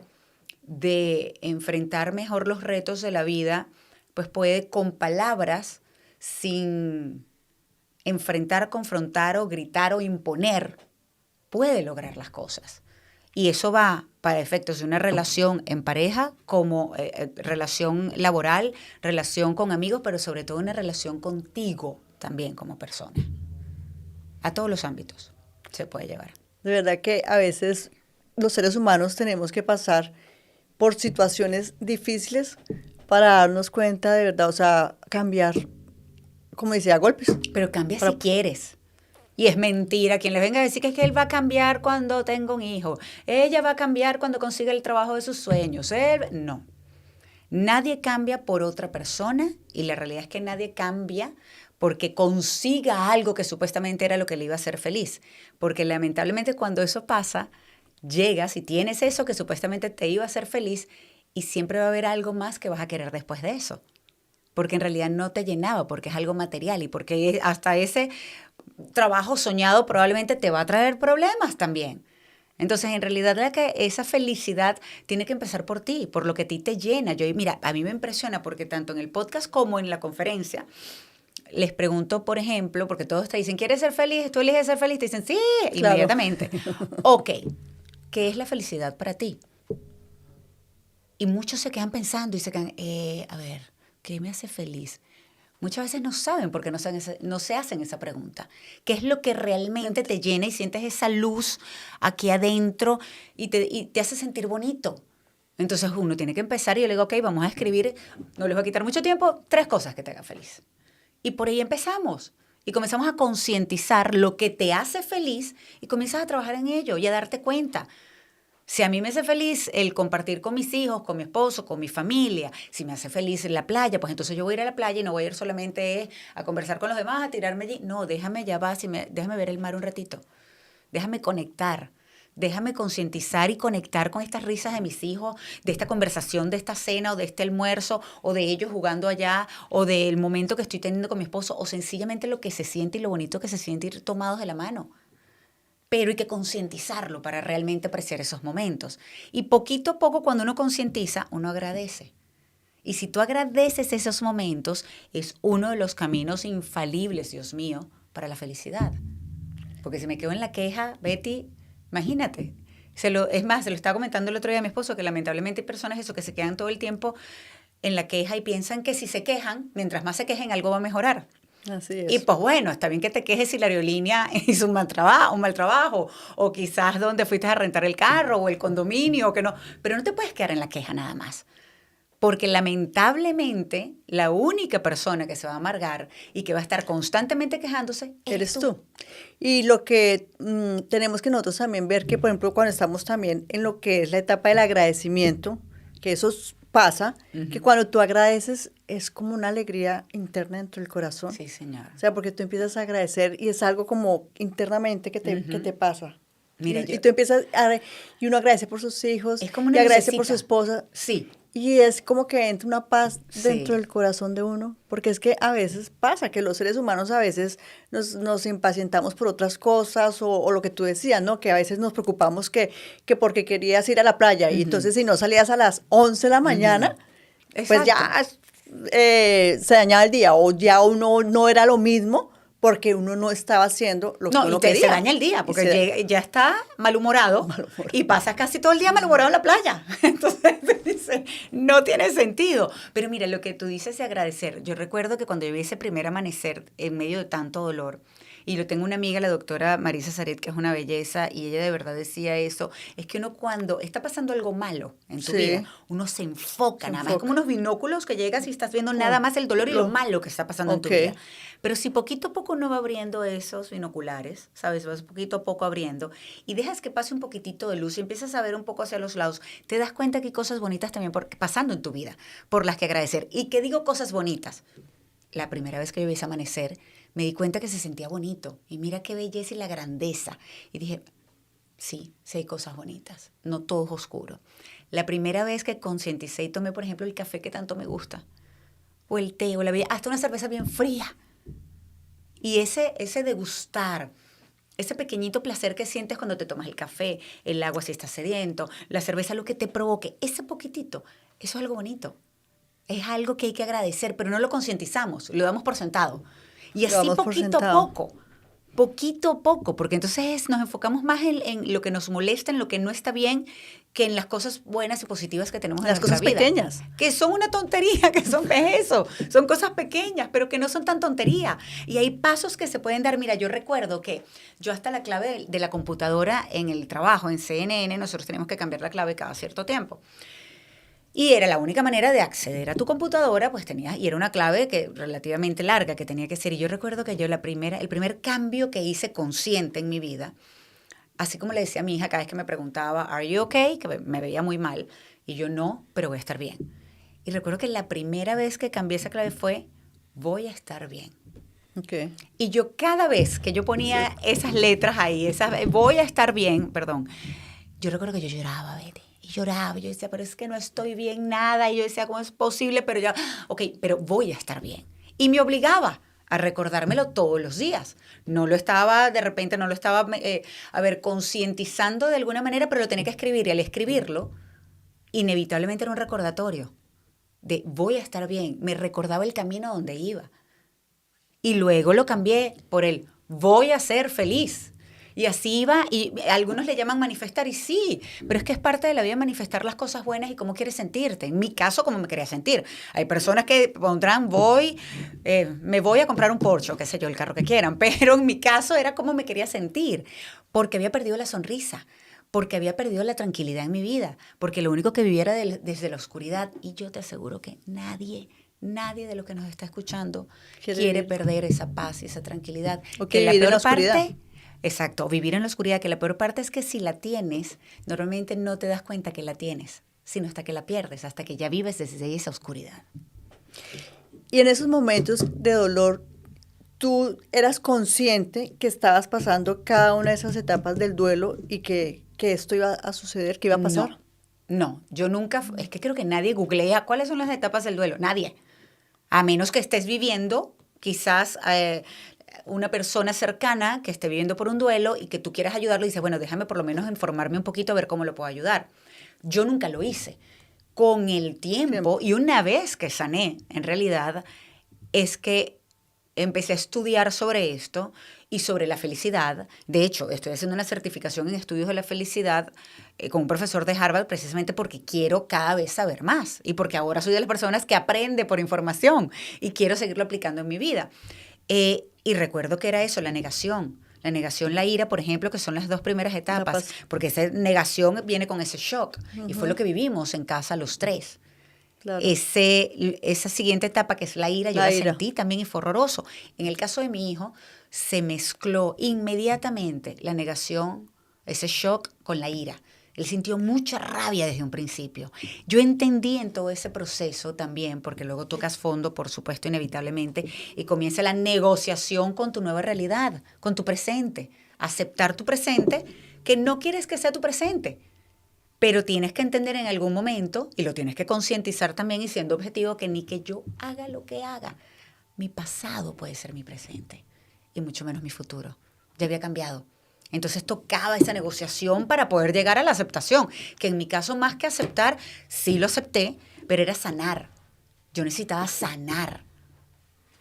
de enfrentar mejor los retos de la vida, pues puede con palabras, sin enfrentar, confrontar o gritar o imponer, puede lograr las cosas. Y eso va para efectos de una relación en pareja, como relación laboral, relación con amigos, pero sobre todo una relación contigo también como persona. A todos los ámbitos se puede llevar. De verdad que a veces los seres humanos tenemos que pasar por situaciones difíciles para darnos cuenta de verdad, o sea, cambiar, como decía, a golpes. Pero cambia si quieres. Y es mentira. Quien le venga a decir que es que él va a cambiar cuando tenga un hijo. Ella va a cambiar cuando consiga el trabajo de sus sueños. No. Nadie cambia por otra persona y la realidad es que nadie cambia porque consiga algo que supuestamente era lo que le iba a hacer feliz. Porque lamentablemente cuando eso pasa, llegas y tienes eso que supuestamente te iba a hacer feliz y siempre va a haber algo más que vas a querer después de eso. Porque en realidad no te llenaba, porque es algo material y porque hasta ese trabajo soñado probablemente te va a traer problemas también. Entonces, en realidad, esa felicidad tiene que empezar por ti, por lo que a ti te llena. Mira, a mí me impresiona porque tanto en el podcast como en la conferencia les pregunto, por ejemplo, porque todos te dicen, ¿quieres ser feliz? ¿Tú eliges ser feliz? Te dicen, sí, claro. Inmediatamente. Ok, ¿qué es la felicidad para ti? Y muchos se quedan pensando y se quedan, a ver, ¿qué me hace feliz? Muchas veces no saben porque no se hacen esa pregunta. ¿Qué es lo que realmente te llena y sientes esa luz aquí adentro y te hace sentir bonito? Entonces uno tiene que empezar y yo le digo, ok, vamos a escribir, no les voy a quitar mucho tiempo, 3 cosas que te hagan feliz. Y por ahí empezamos. Y comenzamos a concientizar lo que te hace feliz y comienzas a trabajar en ello y a darte cuenta. Si a mí me hace feliz el compartir con mis hijos, con mi esposo, con mi familia, si me hace feliz en la playa, pues entonces yo voy a ir a la playa y no voy a ir solamente a conversar con los demás, a tirarme allí. No, déjame déjame ver el mar un ratito. Déjame conectar. Déjame concientizar y conectar con estas risas de mis hijos, de esta conversación, de esta cena o de este almuerzo, o de ellos jugando allá, o del momento que estoy teniendo con mi esposo, o sencillamente lo que se siente y lo bonito que se siente ir tomados de la mano. Pero hay que concientizarlo para realmente apreciar esos momentos. Y poquito a poco, cuando uno concientiza, uno agradece. Y si tú agradeces esos momentos, es uno de los caminos infalibles, Dios mío, para la felicidad. Porque si me quedo en la queja, Betty, imagínate. Es más, se lo estaba comentando el otro día a mi esposo, que lamentablemente hay personas que se quedan todo el tiempo en la queja y piensan que si se quejan, mientras más se quejen, algo va a mejorar. Así es. Y pues bueno, está bien que te quejes si la aerolínea hizo un mal trabajo, o quizás donde fuiste a rentar el carro, o el condominio, o que no, pero no te puedes quedar en la queja nada más. Porque lamentablemente la única persona que se va a amargar y que va a estar constantemente quejándose eres tú. Y lo que tenemos que nosotros también ver que, por ejemplo, cuando estamos también en lo que es la etapa del agradecimiento, que eso pasa, que cuando tú agradeces es como una alegría interna dentro del corazón. Sí, señor. O sea, porque tú empiezas a agradecer y es algo como internamente que te pasa. Mira, y tú empiezas y uno agradece por sus hijos, es como una y agradece lucecita por su esposa. Sí. Y es como que entra una paz dentro del corazón de uno, porque es que a veces pasa que los seres humanos a veces nos impacientamos por otras cosas o lo que tú decías, ¿no? Que a veces nos preocupamos que porque querías ir a la playa y entonces si no salías a las 11 de la mañana, pues ya se dañaba el día o ya uno no era lo mismo porque uno no estaba haciendo lo que uno quería. Se daña el día, porque ya está malhumorado y pasas casi todo el día malhumorado en la playa. Entonces, dice, no tiene sentido. Pero mira, lo que tú dices de agradecer. Yo recuerdo que cuando yo vi ese primer amanecer en medio de tanto dolor, y lo tengo una amiga, la doctora Marisa Saret, que es una belleza, y ella de verdad decía eso, es que uno cuando está pasando algo malo en tu vida, uno se enfoca nada más. Es como unos binóculos que llegas y estás viendo nada más el dolor y lo malo que está pasando en tu vida. Pero si poquito a poco uno va abriendo esos binoculares, ¿sabes? Vas poquito a poco abriendo y dejas que pase un poquitito de luz y empiezas a ver un poco hacia los lados, te das cuenta que hay cosas bonitas también pasando en tu vida, por las que agradecer. ¿Y qué digo cosas bonitas? La primera vez que yo vi ese amanecer, me di cuenta que se sentía bonito. Y mira qué belleza y la grandeza. Y dije, sí hay cosas bonitas. No todo es oscuro. La primera vez que concienticé y tomé, por ejemplo, el café que tanto me gusta, o el té, o la bebida, hasta una cerveza bien fría. Y ese degustar ese pequeñito placer que sientes cuando te tomas el café, el agua si estás sediento, la cerveza, lo que te provoque, ese poquitito, eso es algo bonito. Es algo que hay que agradecer, pero no lo concientizamos, lo damos por sentado. Y Lo así damos por poquito a sentado. poquito a poco, porque entonces nos enfocamos más en lo que nos molesta, en lo que no está bien, que en las cosas buenas y positivas que tenemos en Las nuestra cosas vida. pequeñas. Que son una tontería, que son es eso, son cosas pequeñas, pero que no son tan tontería. Y hay pasos que se pueden dar. Mira, yo recuerdo que yo hasta la clave de la computadora en el trabajo, en CNN, nosotros tenemos que cambiar la clave cada cierto tiempo. Y era la única manera de acceder a tu computadora, pues tenías, y era una clave que relativamente larga que tenía que ser. Y yo recuerdo que yo el primer cambio que hice consciente en mi vida, así como le decía a mi hija cada vez que me preguntaba, ¿Are you okay? Que me veía muy mal. Y yo no, pero voy a estar bien. Y recuerdo que la primera vez que cambié esa clave fue, voy a estar bien. Okay. Y yo cada vez que yo ponía esas letras ahí, voy a estar bien, perdón, yo recuerdo que yo lloraba, Betty. Y lloraba, yo decía, pero es que no estoy bien nada. Y yo decía, ¿cómo es posible? Pero ya, ok, pero voy a estar bien. Y me obligaba a recordármelo todos los días. No lo estaba, de repente no lo estaba, concientizando de alguna manera, pero lo tenía que escribir. Y al escribirlo, inevitablemente era un recordatorio de voy a estar bien. Me recordaba el camino donde iba. Y luego lo cambié por el voy a ser feliz. Y así iba, y algunos le llaman manifestar, y sí, pero es que es parte de la vida manifestar las cosas buenas y cómo quieres sentirte. En mi caso, cómo me quería sentir. Hay personas que pondrán, me voy a comprar un Porsche, o qué sé yo, el carro que quieran, pero en mi caso era cómo me quería sentir, porque había perdido la sonrisa, porque había perdido la tranquilidad en mi vida, porque lo único que vivía era desde la oscuridad, y yo te aseguro que nadie de los que nos está escuchando quiere perder esa paz y esa tranquilidad. O que que la vivir en la peor oscuridad. parte, exacto, vivir en la oscuridad, que la peor parte es que si la tienes, normalmente no te das cuenta que la tienes, sino hasta que la pierdes, hasta que ya vives desde esa oscuridad. Y en esos momentos de dolor, ¿tú eras consciente que estabas pasando cada una de esas etapas del duelo y que esto iba a suceder, que iba a pasar? No, yo nunca, es que creo que nadie googlea cuáles son las etapas del duelo, nadie. A menos que estés viviendo, quizás una persona cercana que esté viviendo por un duelo y que tú quieras ayudarlo y dices, bueno, déjame por lo menos informarme un poquito a ver cómo lo puedo ayudar. Yo nunca lo hice. Con el tiempo, y una vez que sané, en realidad, es que empecé a estudiar sobre esto y sobre la felicidad. De hecho, estoy haciendo una certificación en estudios de la felicidad con un profesor de Harvard precisamente porque quiero cada vez saber más y porque ahora soy de las personas que aprende por información y quiero seguirlo aplicando en mi vida. Y recuerdo que era eso, la negación. La negación, la ira, por ejemplo, que son las dos primeras etapas, porque esa negación viene con ese shock. Y fue lo que vivimos en casa los tres. Claro. Esa siguiente etapa que es la ira, yo la sentí también y fue horroroso. En el caso de mi hijo, se mezcló inmediatamente la negación, ese shock con la ira. Él sintió mucha rabia desde un principio. Yo entendí en todo ese proceso también, porque luego tocas fondo, por supuesto, inevitablemente, y comienza la negociación con tu nueva realidad, con tu presente. Aceptar tu presente, que no quieres que sea tu presente. Pero tienes que entender en algún momento, y lo tienes que concientizar también y siendo objetivo, que ni que yo haga lo que haga, mi pasado puede ser mi presente, y mucho menos mi futuro. Ya había cambiado. Entonces tocaba esa negociación para poder llegar a la aceptación, que en mi caso más que aceptar, sí lo acepté, pero era sanar. Yo necesitaba sanar.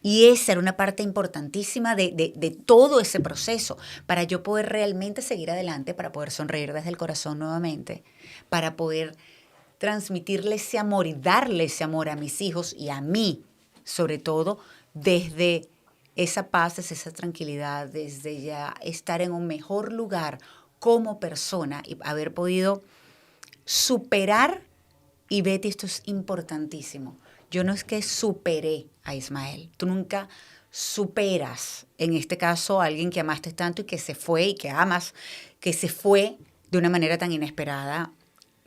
Y esa era una parte importantísima de todo ese proceso, para yo poder realmente seguir adelante, para poder sonreír desde el corazón nuevamente, para poder transmitirle ese amor y darle ese amor a mis hijos y a mí, sobre todo, desde esa paz, desde esa tranquilidad, desde ya estar en un mejor lugar como persona y haber podido superar, y Betty, esto es importantísimo, yo no es que superé a Ismael, tú nunca superas, en este caso, a alguien que amaste tanto y que se fue y que amas, que se fue de una manera tan inesperada.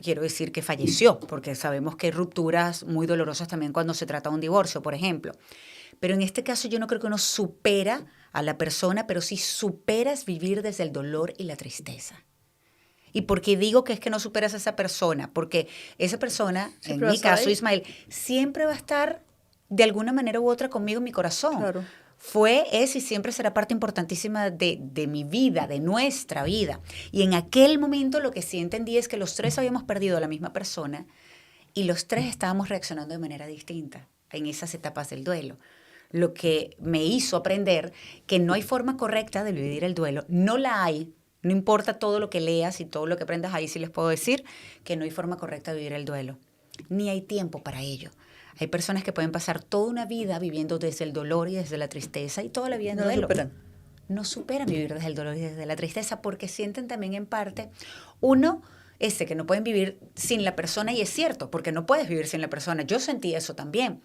Quiero decir que falleció, porque sabemos que hay rupturas muy dolorosas también cuando se trata de un divorcio, por ejemplo. Pero en este caso yo no creo que uno supera a la persona, pero sí superas vivir desde el dolor y la tristeza. ¿Y por qué digo que es que no superas a esa persona? Porque esa persona, en mi caso Ismael, siempre va a estar de alguna manera u otra conmigo en mi corazón. Claro. Fue, es y siempre será parte importantísima de mi vida, de nuestra vida. Y en aquel momento lo que sí entendí es que los tres habíamos perdido a la misma persona y los tres estábamos reaccionando de manera distinta en esas etapas del duelo. Lo que me hizo aprender que no hay forma correcta de vivir el duelo. No la hay. No importa todo lo que leas y todo lo que aprendas, ahí sí les puedo decir que no hay forma correcta de vivir el duelo. Ni hay tiempo para ello. Hay personas que pueden pasar toda una vida viviendo desde el dolor y desde la tristeza y toda la vida en duelo. Superan. No superan vivir desde el dolor y desde la tristeza porque sienten también en parte, uno, que no pueden vivir sin la persona, y es cierto, porque no puedes vivir sin la persona. Yo sentí eso también,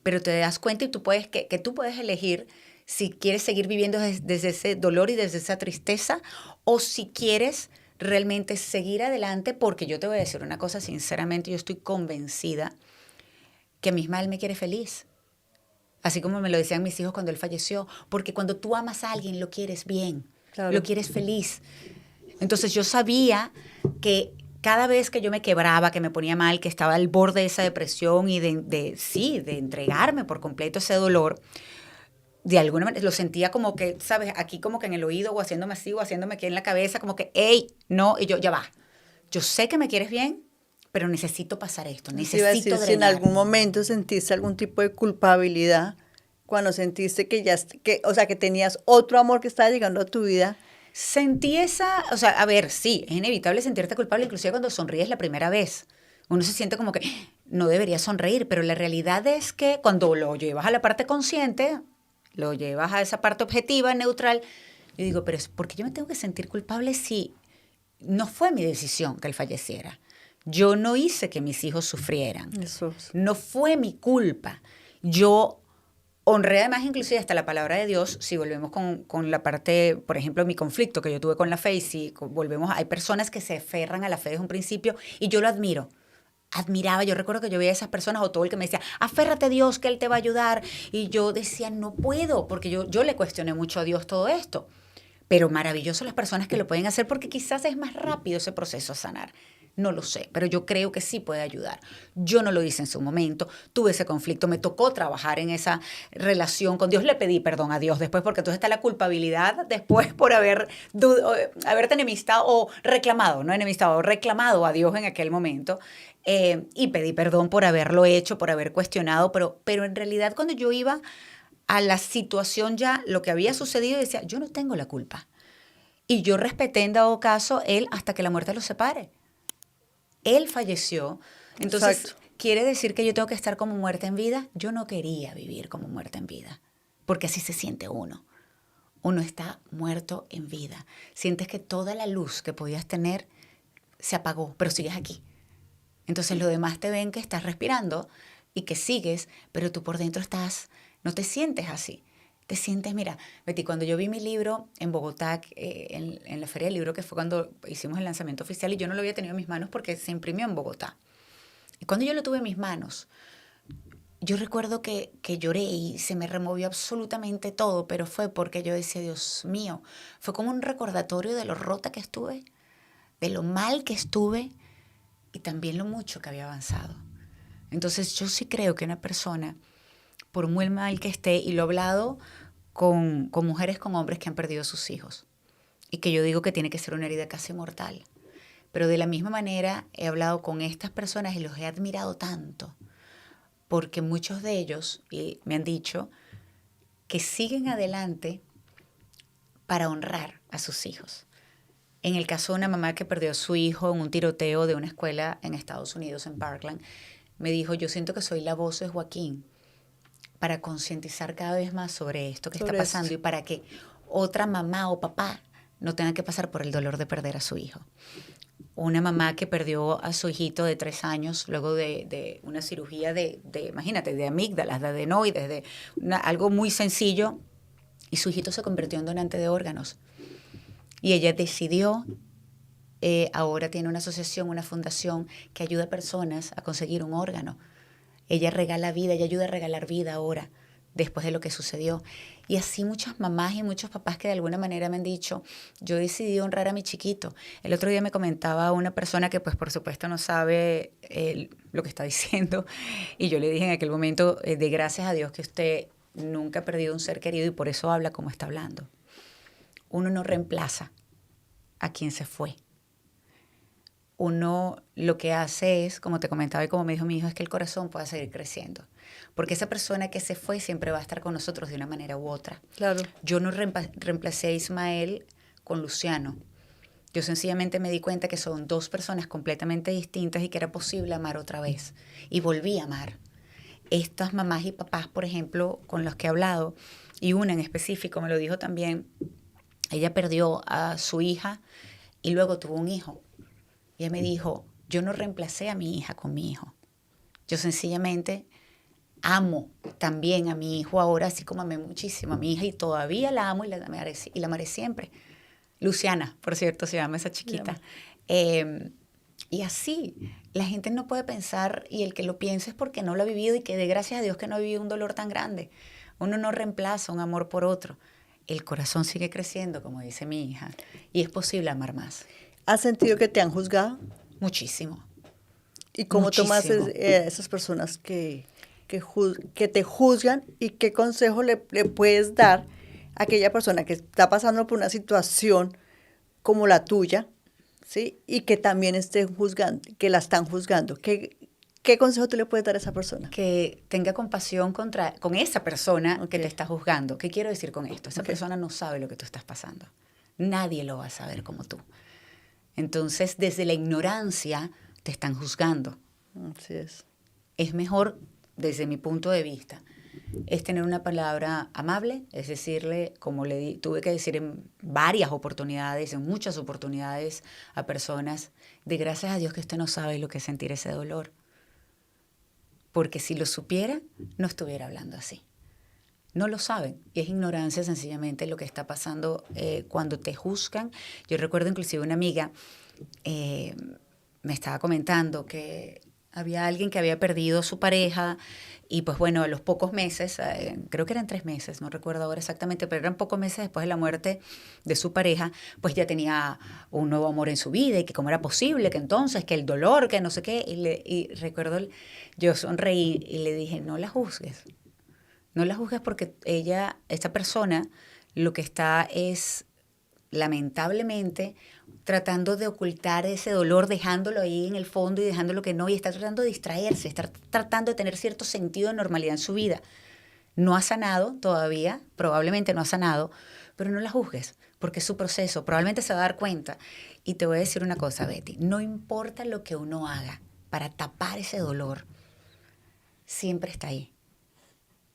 pero te das cuenta y tú puedes, que tú puedes elegir si quieres seguir viviendo desde ese dolor y desde esa tristeza o si quieres realmente seguir adelante, porque yo te voy a decir una cosa, sinceramente, yo estoy convencida que mi Ismael me quiere feliz. Así como me lo decían mis hijos cuando él falleció, porque cuando tú amas a alguien lo quieres bien, claro, lo quieres feliz. Entonces yo sabía que cada vez que yo me quebraba, que me ponía mal, que estaba al borde de esa depresión y de entregarme por completo ese dolor, de alguna manera lo sentía como que, ¿sabes? Aquí como que en el oído o haciéndome así o haciéndome aquí en la cabeza, como que, hey, no, y yo, ya va. Yo sé que me quieres bien, pero necesito pasar esto, necesito decir, si en algún momento sentiste algún tipo de culpabilidad, cuando sentiste que tenías otro amor que estaba llegando a tu vida. Sentí esa, o sea, a ver, sí, es inevitable sentirte culpable, inclusive cuando sonríes la primera vez. Uno se siente como que no debería sonreír, pero la realidad es que cuando lo llevas a la parte consciente, lo llevas a esa parte objetiva, neutral, yo digo, pero ¿por qué yo me tengo que sentir culpable si no fue mi decisión que él falleciera? Yo no hice que mis hijos sufrieran. Eso es. No fue mi culpa. Yo honré además inclusive hasta la palabra de Dios, si volvemos con la parte, por ejemplo, mi conflicto que yo tuve con la fe, y si volvemos, hay personas que se aferran a la fe desde un principio, y yo lo admiro. Admiraba, yo recuerdo que yo veía a esas personas o todo el que me decía, aférrate a Dios, que Él te va a ayudar. Y yo decía, no puedo, porque yo le cuestioné mucho a Dios todo esto. Pero maravilloso las personas que lo pueden hacer porque quizás es más rápido ese proceso a sanar. No lo sé, pero yo creo que sí puede ayudar. Yo no lo hice en su momento, tuve ese conflicto, me tocó trabajar en esa relación con Dios. Le pedí perdón a Dios después porque entonces está la culpabilidad después por haberte enemistado o reclamado, no enemistado, reclamado a Dios en aquel momento. Y pedí perdón por haberlo hecho, por haber cuestionado, pero en realidad cuando yo iba a la situación ya, lo que había sucedido, decía, yo no tengo la culpa. Y yo respeté en dado caso él hasta que la muerte los separe. Él falleció, entonces exacto, ¿quiere decir que yo tengo que estar como muerta en vida? Yo no quería vivir como muerta en vida, porque así se siente uno. Uno está muerto en vida. Sientes que toda la luz que podías tener se apagó, pero sigues aquí. Entonces los demás te ven que estás respirando y que sigues, pero tú por dentro no te sientes así. Te sientes, mira, Betty, cuando yo vi mi libro en Bogotá, en la Feria del Libro, que fue cuando hicimos el lanzamiento oficial, y yo no lo había tenido en mis manos porque se imprimió en Bogotá. Y cuando yo lo tuve en mis manos, yo recuerdo que lloré y se me removió absolutamente todo, pero fue porque yo decía, Dios mío, fue como un recordatorio de lo rota que estuve, de lo mal que estuve y también lo mucho que había avanzado. Entonces yo sí creo que una persona, por muy mal que esté, y lo he hablado con mujeres, con hombres que han perdido a sus hijos, y que yo digo que tiene que ser una herida casi mortal. Pero de la misma manera he hablado con estas personas y los he admirado tanto, porque muchos de ellos me han dicho que siguen adelante para honrar a sus hijos. En el caso de una mamá que perdió a su hijo en un tiroteo de una escuela en Estados Unidos, en Parkland, me dijo, yo siento que soy la voz de Joaquín para concientizar cada vez más sobre esto que está pasando y para que otra mamá o papá no tenga que pasar por el dolor de perder a su hijo. Una mamá que perdió a su hijito de 3 años luego de una cirugía imagínate, de amígdalas, de adenoides, algo muy sencillo, y su hijito se convirtió en donante de órganos. Y ella decidió, ahora tiene una asociación, una fundación que ayuda a personas a conseguir un órgano. Ella regala vida, ella ayuda a regalar vida ahora, después de lo que sucedió. Y así muchas mamás y muchos papás que de alguna manera me han dicho, yo decidí honrar a mi chiquito. El otro día me comentaba una persona que pues por supuesto no sabe lo que está diciendo, y yo le dije en aquel momento, de gracias a Dios que usted nunca ha perdido un ser querido y por eso habla como está hablando. Uno no reemplaza a quien se fue. Uno lo que hace es, como te comentaba y como me dijo mi hijo, es que el corazón pueda seguir creciendo. Porque esa persona que se fue siempre va a estar con nosotros de una manera u otra. Claro. Yo no reemplacé a Ismael con Luciano. Yo sencillamente me di cuenta que son dos personas completamente distintas y que era posible amar otra vez. Y volví a amar. Estas mamás y papás, por ejemplo, con los que he hablado, y una en específico me lo dijo también, ella perdió a su hija y luego tuvo un hijo. Y ella me dijo, yo no reemplacé a mi hija con mi hijo. Yo sencillamente amo también a mi hijo ahora, así como amé muchísimo a mi hija y todavía la amo y la amaré siempre. Luciana, por cierto, se llama esa chiquita. Y así, la gente no puede pensar, y el que lo piense es porque no lo ha vivido y que dé gracias a Dios que no ha vivido un dolor tan grande. Uno no reemplaza un amor por otro. El corazón sigue creciendo, como dice mi hija, y es posible amar más. ¿Has sentido que te han juzgado? Muchísimo. ¿Y cómo tomas Muchísimo. esas personas que te juzgan y qué consejo le puedes dar a aquella persona que está pasando por una situación como la tuya, ¿sí? Y que también estén juzgando, que la están juzgando? ¿Qué consejo tú le puedes dar a esa persona? Que tenga compasión con esa persona que Ok. te está juzgando. ¿Qué quiero decir con esto? Esa Ok. persona no sabe lo que tú estás pasando. Nadie lo va a saber como tú. Entonces, desde la ignorancia te están juzgando. Así es. Es mejor, desde mi punto de vista, es tener una palabra amable, es decirle, como tuve que decir en varias oportunidades, en muchas oportunidades a personas, de gracias a Dios que usted no sabe lo que es sentir ese dolor. Porque si lo supiera, no estuviera hablando así. No lo saben y es ignorancia sencillamente lo que está pasando cuando te juzgan. Yo recuerdo inclusive una amiga me estaba comentando que había alguien que había perdido a su pareja y pues bueno, a los pocos meses, creo que eran 3 meses, no recuerdo ahora exactamente, pero eran pocos meses después de la muerte de su pareja, pues ya tenía un nuevo amor en su vida y que cómo era posible, que entonces, que el dolor, que no sé qué. Y recuerdo, yo sonreí y le dije, no la juzgues. No la juzgues porque esta persona, lo que está es, lamentablemente, tratando de ocultar ese dolor, dejándolo ahí en el fondo y dejándolo que no, y está tratando de distraerse, está tratando de tener cierto sentido de normalidad en su vida. No ha sanado todavía, probablemente no ha sanado, pero no la juzgues, porque es su proceso, probablemente se va a dar cuenta. Y te voy a decir una cosa, Betty, no importa lo que uno haga para tapar ese dolor, siempre está ahí.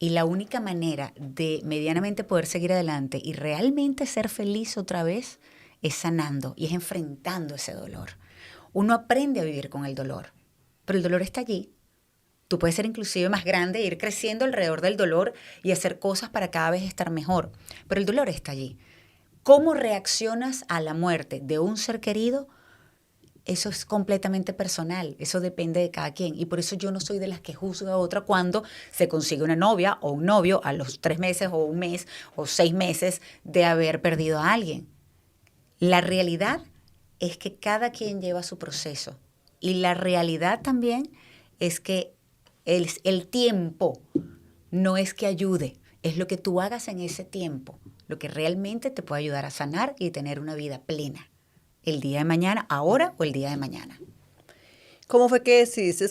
Y la única manera de medianamente poder seguir adelante y realmente ser feliz otra vez es sanando y es enfrentando ese dolor. Uno aprende a vivir con el dolor, pero el dolor está allí. Tú puedes ser inclusive más grande, ir creciendo alrededor del dolor y hacer cosas para cada vez estar mejor, pero el dolor está allí. ¿Cómo reaccionas a la muerte de un ser querido? Eso es completamente personal, eso depende de cada quien. Y por eso yo no soy de las que juzga a otra cuando se consigue una novia o un novio a los 3 meses o un mes o 6 meses de haber perdido a alguien. La realidad es que cada quien lleva su proceso. Y la realidad también es que el tiempo no es que ayude, es lo que tú hagas en ese tiempo, lo que realmente te puede ayudar a sanar y tener una vida plena. El día de mañana, ahora o el día de mañana. ¿Cómo fue que decidiste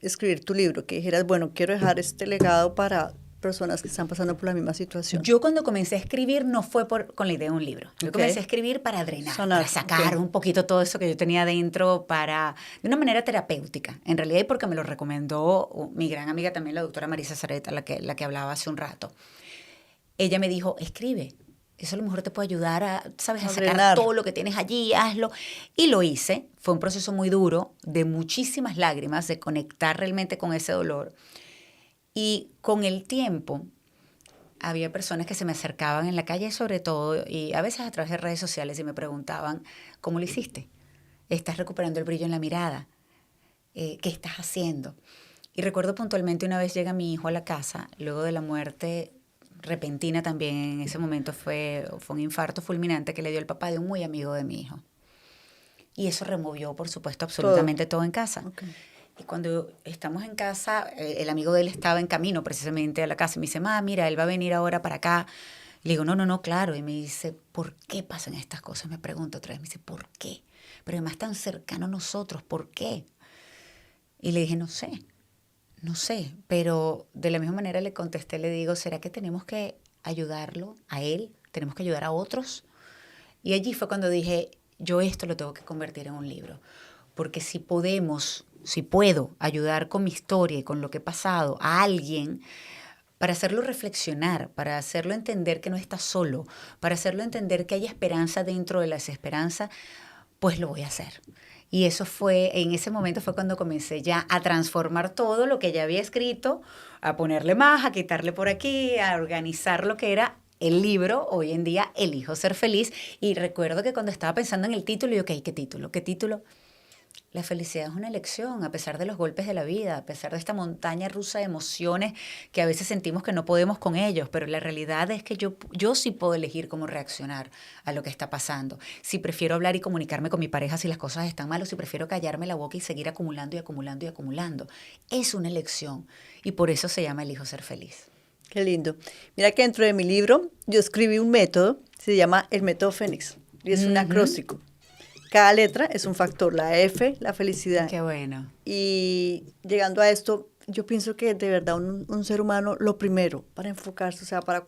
escribir tu libro? Que dijeras, bueno, quiero dejar este legado para personas que están pasando por la misma situación. Yo cuando comencé a escribir no fue con la idea de un libro. Yo comencé a escribir para drenar, para sacar un poquito todo eso que yo tenía dentro de una manera terapéutica, en realidad, y porque me lo recomendó mi gran amiga también, la doctora Marisa Zareta, la que hablaba hace un rato. Ella me dijo, escribe. Eso a lo mejor te puede ayudar a sacar drenar todo lo que tienes allí, hazlo. Y lo hice. Fue un proceso muy duro, de muchísimas lágrimas, de conectar realmente con ese dolor. Y con el tiempo, había personas que se me acercaban en la calle sobre todo, y a veces a través de redes sociales, y me preguntaban, ¿cómo lo hiciste? ¿Estás recuperando el brillo en la mirada? ¿Qué estás haciendo? Y recuerdo puntualmente una vez llega mi hijo a la casa, luego de la muerte repentina también, en ese momento fue un infarto fulminante que le dio el papá de un muy amigo de mi hijo. Y eso removió, por supuesto, absolutamente todo en casa. Okay. Y cuando estamos en casa, el amigo de él estaba en camino precisamente a la casa y me dice, mira, él va a venir ahora para acá. Y le digo, no, claro. Y me dice, ¿por qué pasan estas cosas? Me pregunta otra vez, me dice, ¿por qué? Pero además tan cercano a nosotros, ¿por qué? Y le dije, no sé, pero de la misma manera le contesté, le digo, ¿será que tenemos que ayudarlo a él? ¿Tenemos que ayudar a otros? Y allí fue cuando dije, yo esto lo tengo que convertir en un libro, porque si puedo ayudar con mi historia y con lo que he pasado a alguien, para hacerlo reflexionar, para hacerlo entender que no está solo, para hacerlo entender que hay esperanza dentro de la desesperanza, pues lo voy a hacer. Y en ese momento fue cuando comencé ya a transformar todo lo que ya había escrito, a ponerle más, a quitarle por aquí, a organizar lo que era el libro, hoy en día Elijo Ser Feliz. Y recuerdo que cuando estaba pensando en el título, yo, ok, ¿qué título? ¿Qué título? La felicidad es una elección, a pesar de los golpes de la vida, a pesar de esta montaña rusa de emociones que a veces sentimos que no podemos con ellos, pero la realidad es que yo sí puedo elegir cómo reaccionar a lo que está pasando. Si prefiero hablar y comunicarme con mi pareja si las cosas están mal, o si prefiero callarme la boca y seguir acumulando y acumulando y acumulando. Es una elección y por eso se llama Elijo Ser Feliz. Qué lindo. Mira que dentro de mi libro yo escribí un método, se llama el método Fénix, y es un acróstico. Cada letra es un factor, la F, la felicidad. Qué bueno. Y llegando a esto, yo pienso que de verdad un ser humano, lo primero, para enfocarse, o sea, para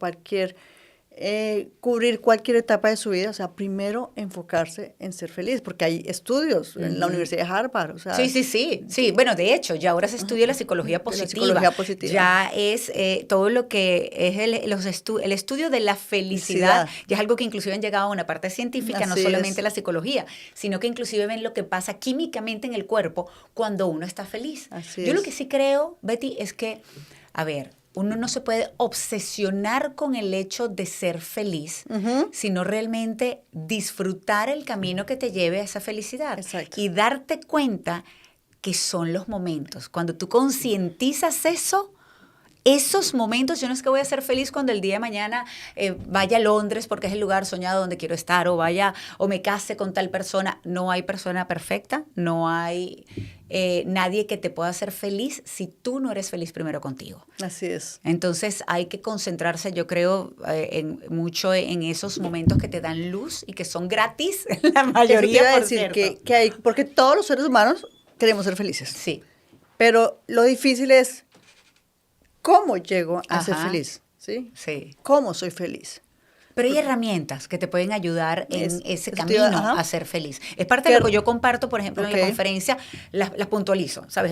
cubrir cualquier etapa de su vida, o sea, primero enfocarse en ser feliz, porque hay estudios en la Universidad de Harvard, o sea. Sí, bueno, de hecho, ya ahora se estudia la psicología positiva. La psicología positiva. Ya es todo lo que es el estudio de la felicidad, ya es algo que inclusive han llegado a una parte científica, no solamente la psicología, sino que inclusive ven lo que pasa químicamente en el cuerpo cuando uno está feliz. Yo lo que sí creo, Betty, es que, a ver, uno no se puede obsesionar con el hecho de ser feliz, sino realmente disfrutar el camino que te lleve a esa felicidad. Exacto. Y darte cuenta que son los momentos. Cuando tú concientizas eso, esos momentos, yo no es que voy a ser feliz cuando el día de mañana vaya a Londres porque es el lugar soñado donde quiero estar, o me case con tal persona. No hay persona perfecta, no hay nadie que te pueda hacer feliz si tú no eres feliz primero contigo. Así es. Entonces hay que concentrarse, yo creo, mucho en esos momentos que te dan luz y que son gratis, la mayoría, por cierto. Que hay, porque todos los seres humanos queremos ser felices. Sí. Pero lo difícil es, ¿cómo llego a ser feliz? ¿Sí? Sí. ¿Cómo soy feliz? Pero hay herramientas que te pueden ayudar en ese camino a ser feliz. Es parte de lo que yo comparto, por ejemplo, en la conferencia, las puntualizo, ¿sabes?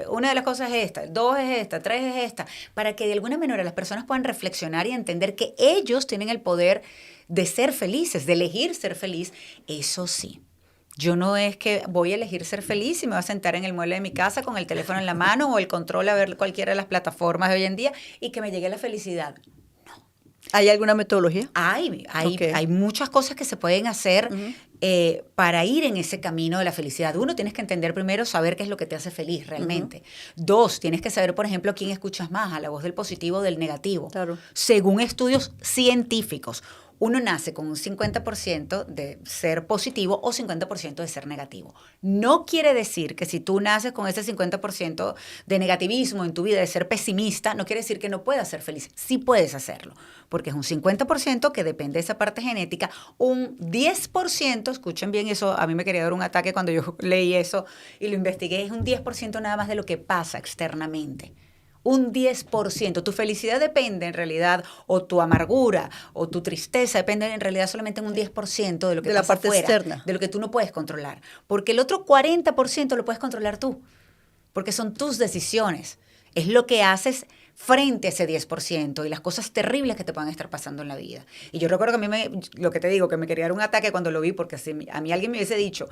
Una de las cosas es esta, 2 es esta, 3 es esta, para que de alguna manera las personas puedan reflexionar y entender que ellos tienen el poder de ser felices, de elegir ser feliz. Eso sí. Yo no es que voy a elegir ser feliz y me voy a sentar en el mueble de mi casa con el teléfono en la mano o el control a ver cualquiera de las plataformas de hoy en día y que me llegue la felicidad. ¿Hay alguna metodología? Hay muchas cosas que se pueden hacer para ir en ese camino de la felicidad. Uno, tienes que entender primero, saber qué es lo que te hace feliz realmente. 2, tienes que saber, por ejemplo, quién escuchas más, a la voz del positivo o del negativo. Claro. Según estudios científicos. Uno nace con un 50% de ser positivo o 50% de ser negativo. No quiere decir que si tú naces con ese 50% de negativismo en tu vida, de ser pesimista, no quiere decir que no puedas ser feliz. Sí puedes hacerlo, porque es un 50% que depende de esa parte genética, un 10%, escuchen bien eso, a mí me quería dar un ataque cuando yo leí eso y lo investigué, es un 10% nada más de lo que pasa externamente. Un 10%. Tu felicidad depende en realidad, o tu amargura, o tu tristeza depende en realidad solamente en un 10% de lo que pasa parte afuera, externa. de lo que tú no puedes controlar. Porque el otro 40% lo puedes controlar tú, porque son tus decisiones. Es lo que haces frente a ese 10% y las cosas terribles que te puedan estar pasando en la vida. Y yo recuerdo que lo que te digo, que me quería dar un ataque cuando lo vi, porque si a mí alguien me hubiese dicho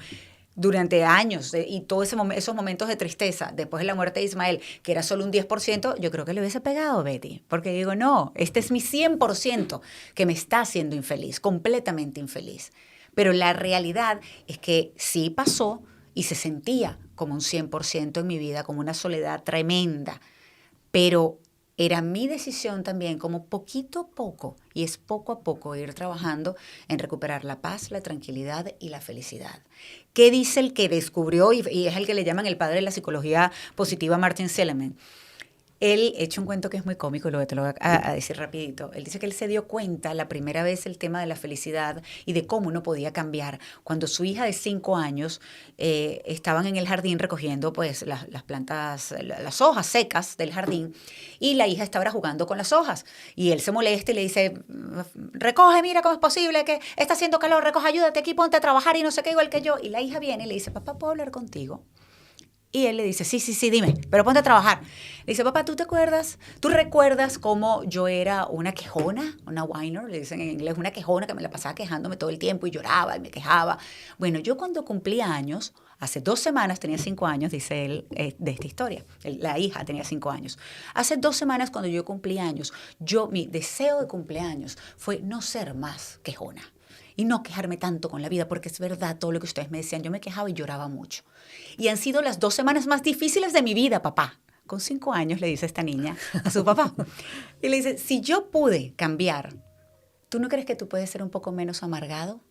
durante años y todos esos momentos de tristeza después de la muerte de Ismael, que era solo un 10%, yo creo que le hubiese pegado, Betty, porque digo, no, este es mi 100% que me está haciendo infeliz, completamente infeliz. Pero la realidad es que sí pasó y se sentía como un 100% en mi vida, como una soledad tremenda, pero era mi decisión también, como poquito a poco, y es poco a poco ir trabajando en recuperar la paz, la tranquilidad y la felicidad. ¿Qué dice el que descubrió, y es el que le llaman el padre de la psicología positiva, Martin Seligman? Él echa un cuento que es muy cómico, te lo voy a decir rapidito. Él dice que él se dio cuenta la primera vez el tema de la felicidad y de cómo uno podía cambiar cuando su hija de 5 años estaban en el jardín recogiendo pues las plantas, las hojas secas del jardín, y la hija estaba jugando con las hojas y él se molesta y le dice, recoge, mira cómo es posible que está haciendo calor, recoge, ayúdate aquí, ponte a trabajar y no sé qué, igual que yo. Y la hija viene y le dice, papá, ¿puedo hablar contigo? Y él le dice, sí, dime, pero ponte a trabajar. Le dice, papá, ¿tú recuerdas cómo yo era una quejona, una whiner, le dicen en inglés, una quejona que me la pasaba quejándome todo el tiempo y lloraba y me quejaba? Bueno, yo cuando cumplí años, hace 2 semanas, tenía 5 años, dice él, de esta historia, la hija tenía 5 años. Hace 2 semanas cuando yo cumplí años, mi deseo de cumpleaños fue no ser más quejona. Y no quejarme tanto con la vida, porque es verdad todo lo que ustedes me decían. Yo me quejaba y lloraba mucho. Y han sido las 2 semanas más difíciles de mi vida, papá. Con 5 años le dice esta niña a su papá. Y le dice, si yo pude cambiar, ¿tú no crees que tú puedes ser un poco menos amargado?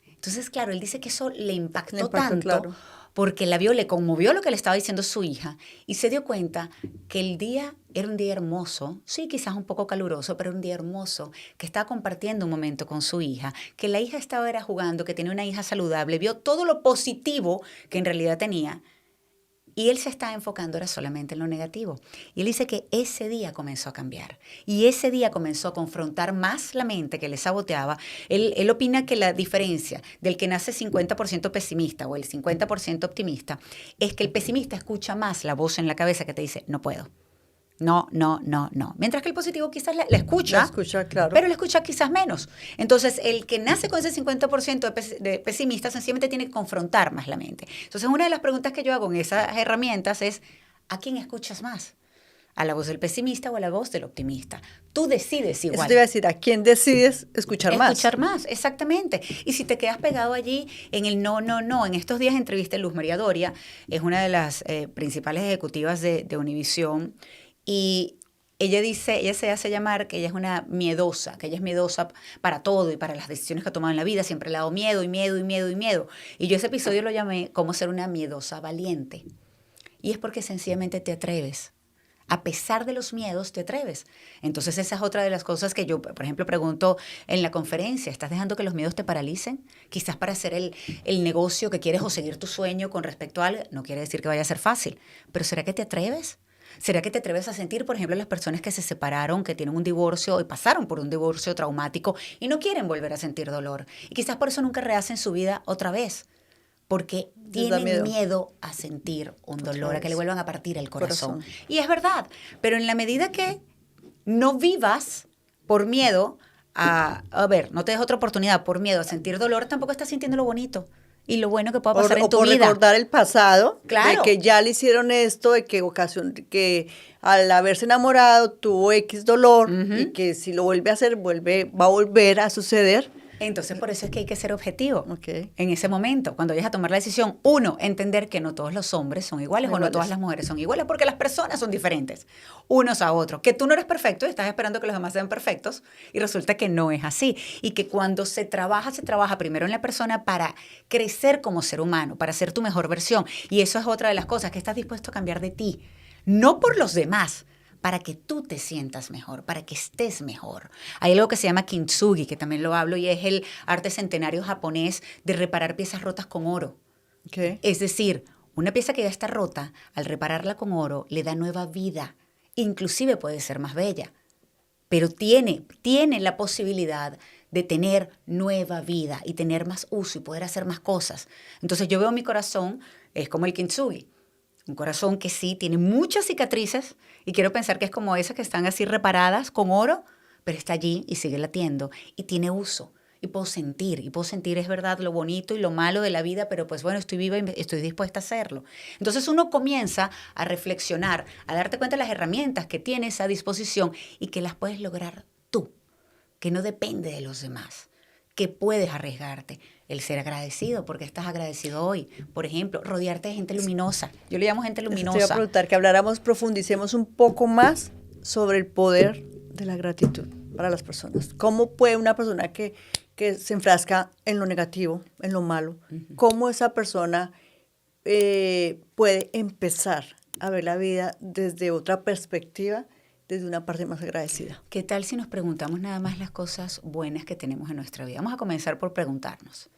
Entonces, claro, él dice que eso le impactó tanto, claro, porque le conmovió lo que le estaba diciendo su hija y se dio cuenta que el día era un día hermoso, sí, quizás un poco caluroso, pero un día hermoso, que estaba compartiendo un momento con su hija, que la hija era jugando, que tenía una hija saludable, vio todo lo positivo que en realidad tenía. Y él se está enfocando ahora solamente en lo negativo. Y él dice que ese día comenzó a cambiar. Y ese día comenzó a confrontar más la mente que le saboteaba. Él opina que la diferencia del que nace 50% pesimista o el 50% optimista es que el pesimista escucha más la voz en la cabeza que te dice, no puedo. No. Mientras que el positivo quizás la escucha. La escucha, claro. Pero la escucha quizás menos. Entonces, el que nace con ese 50% de pesimista sencillamente tiene que confrontar más la mente. Entonces, una de las preguntas que yo hago en esas herramientas es, ¿a quién escuchas más? ¿A la voz del pesimista o a la voz del optimista? Tú decides igual. Eso te iba a decir, ¿a quién decides escuchar más? Escuchar más, exactamente. Y si te quedas pegado allí en el no, en estos días entrevisté a Luz María Doria, es una de las principales ejecutivas de Univisión, y ella se hace llamar que ella es una miedosa, que ella es miedosa para todo y para las decisiones que ha tomado en la vida, siempre le ha dado miedo. Y yo ese episodio lo llamé cómo ser una miedosa valiente. Y es porque sencillamente te atreves. A pesar de los miedos, te atreves. Entonces esa es otra de las cosas que yo, por ejemplo, pregunto en la conferencia. ¿Estás dejando que los miedos te paralicen? Quizás para hacer el negocio que quieres o seguir tu sueño con respecto a algo. No quiere decir que vaya a ser fácil, pero ¿será que te atreves? ¿Será que te atreves a sentir, por ejemplo, las personas que se separaron, que tienen un divorcio y pasaron por un divorcio traumático y no quieren volver a sentir dolor? Y quizás por eso nunca rehacen su vida otra vez, porque tienen miedo a sentir un dolor, a que le vuelvan a partir el corazón. Y es verdad, pero en la medida que no vivas por miedo no te des otra oportunidad, por miedo a sentir dolor, tampoco estás sintiendo lo bonito y lo bueno que pueda pasar en tu vida. O por recordar el pasado, claro, de que ya le hicieron esto, de que al haberse enamorado tuvo X dolor, y que si lo vuelve a hacer, va a volver a suceder. Entonces, por eso es que hay que ser objetivo en ese momento, cuando vayas a tomar la decisión. 1, entender que no todos los hombres son iguales o no todas las mujeres son iguales, porque las personas son diferentes unos a otros. Que tú no eres perfecto y estás esperando que los demás sean perfectos y resulta que no es así. Y que cuando se trabaja primero en la persona para crecer como ser humano, para ser tu mejor versión. Y eso es otra de las cosas, que estás dispuesto a cambiar de ti, no por los demás, para que tú te sientas mejor, para que estés mejor. Hay algo que se llama kintsugi, que también lo hablo, y es el arte centenario japonés de reparar piezas rotas con oro. Es decir, una pieza que ya está rota, al repararla con oro, le da nueva vida. Inclusive puede ser más bella, pero tiene la posibilidad de tener nueva vida y tener más uso y poder hacer más cosas. Entonces yo veo mi corazón, es como el kintsugi. Un corazón que sí tiene muchas cicatrices y quiero pensar que es como esas que están así reparadas con oro, pero está allí y sigue latiendo y tiene uso. Y puedo sentir es verdad lo bonito y lo malo de la vida, pero pues bueno, estoy viva y estoy dispuesta a hacerlo. Entonces uno comienza a reflexionar, a darte cuenta de las herramientas que tienes a disposición y que las puedes lograr tú, que no depende de los demás. ¿Qué puedes arriesgarte? El ser agradecido. ¿Por qué estás agradecido hoy? Por ejemplo, rodearte de gente luminosa. Yo le llamo gente Eso luminosa. te iba a preguntar, que habláramos, profundicemos un poco más sobre el poder de la gratitud para las personas. ¿Cómo puede una persona que se enfrasca en lo negativo, en lo malo, cómo esa persona puede empezar a ver la vida desde otra perspectiva, desde una parte más agradecida? ¿Qué tal si nos preguntamos nada más las cosas buenas que tenemos en nuestra vida? Vamos a comenzar por preguntarnos.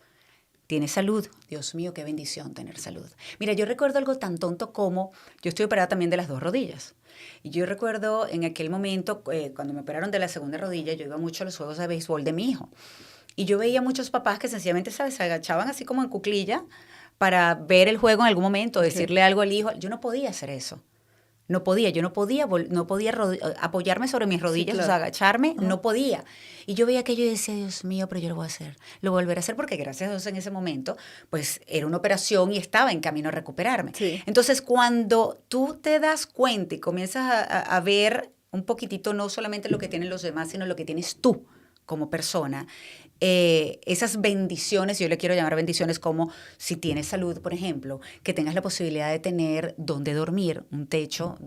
¿Tienes salud? Dios mío, qué bendición tener salud. Mira, yo recuerdo algo tan tonto como, yo estoy operada también de las 2 rodillas. Y yo recuerdo en aquel momento, cuando me operaron de la segunda rodilla, yo iba mucho a los juegos de béisbol de mi hijo. Y yo veía muchos papás que sencillamente, ¿sabes?, se agachaban así como en cuclilla para ver el juego en algún momento, decirle algo al hijo. Yo no podía hacer eso. No podía, yo no podía apoyarme sobre mis rodillas, claro. o sea, agacharme, no podía. Y yo veía aquello y decía, Dios mío, pero yo lo voy a hacer, lo volveré a hacer porque gracias a Dios en ese momento, pues era una operación y estaba en camino a recuperarme. Sí. Entonces, cuando tú te das cuenta y comienzas a ver un poquitito no solamente lo que tienen los demás, sino lo que tienes tú como persona, esas bendiciones, yo le quiero llamar bendiciones como si tienes salud, por ejemplo, que tengas la posibilidad de tener donde dormir, un techo,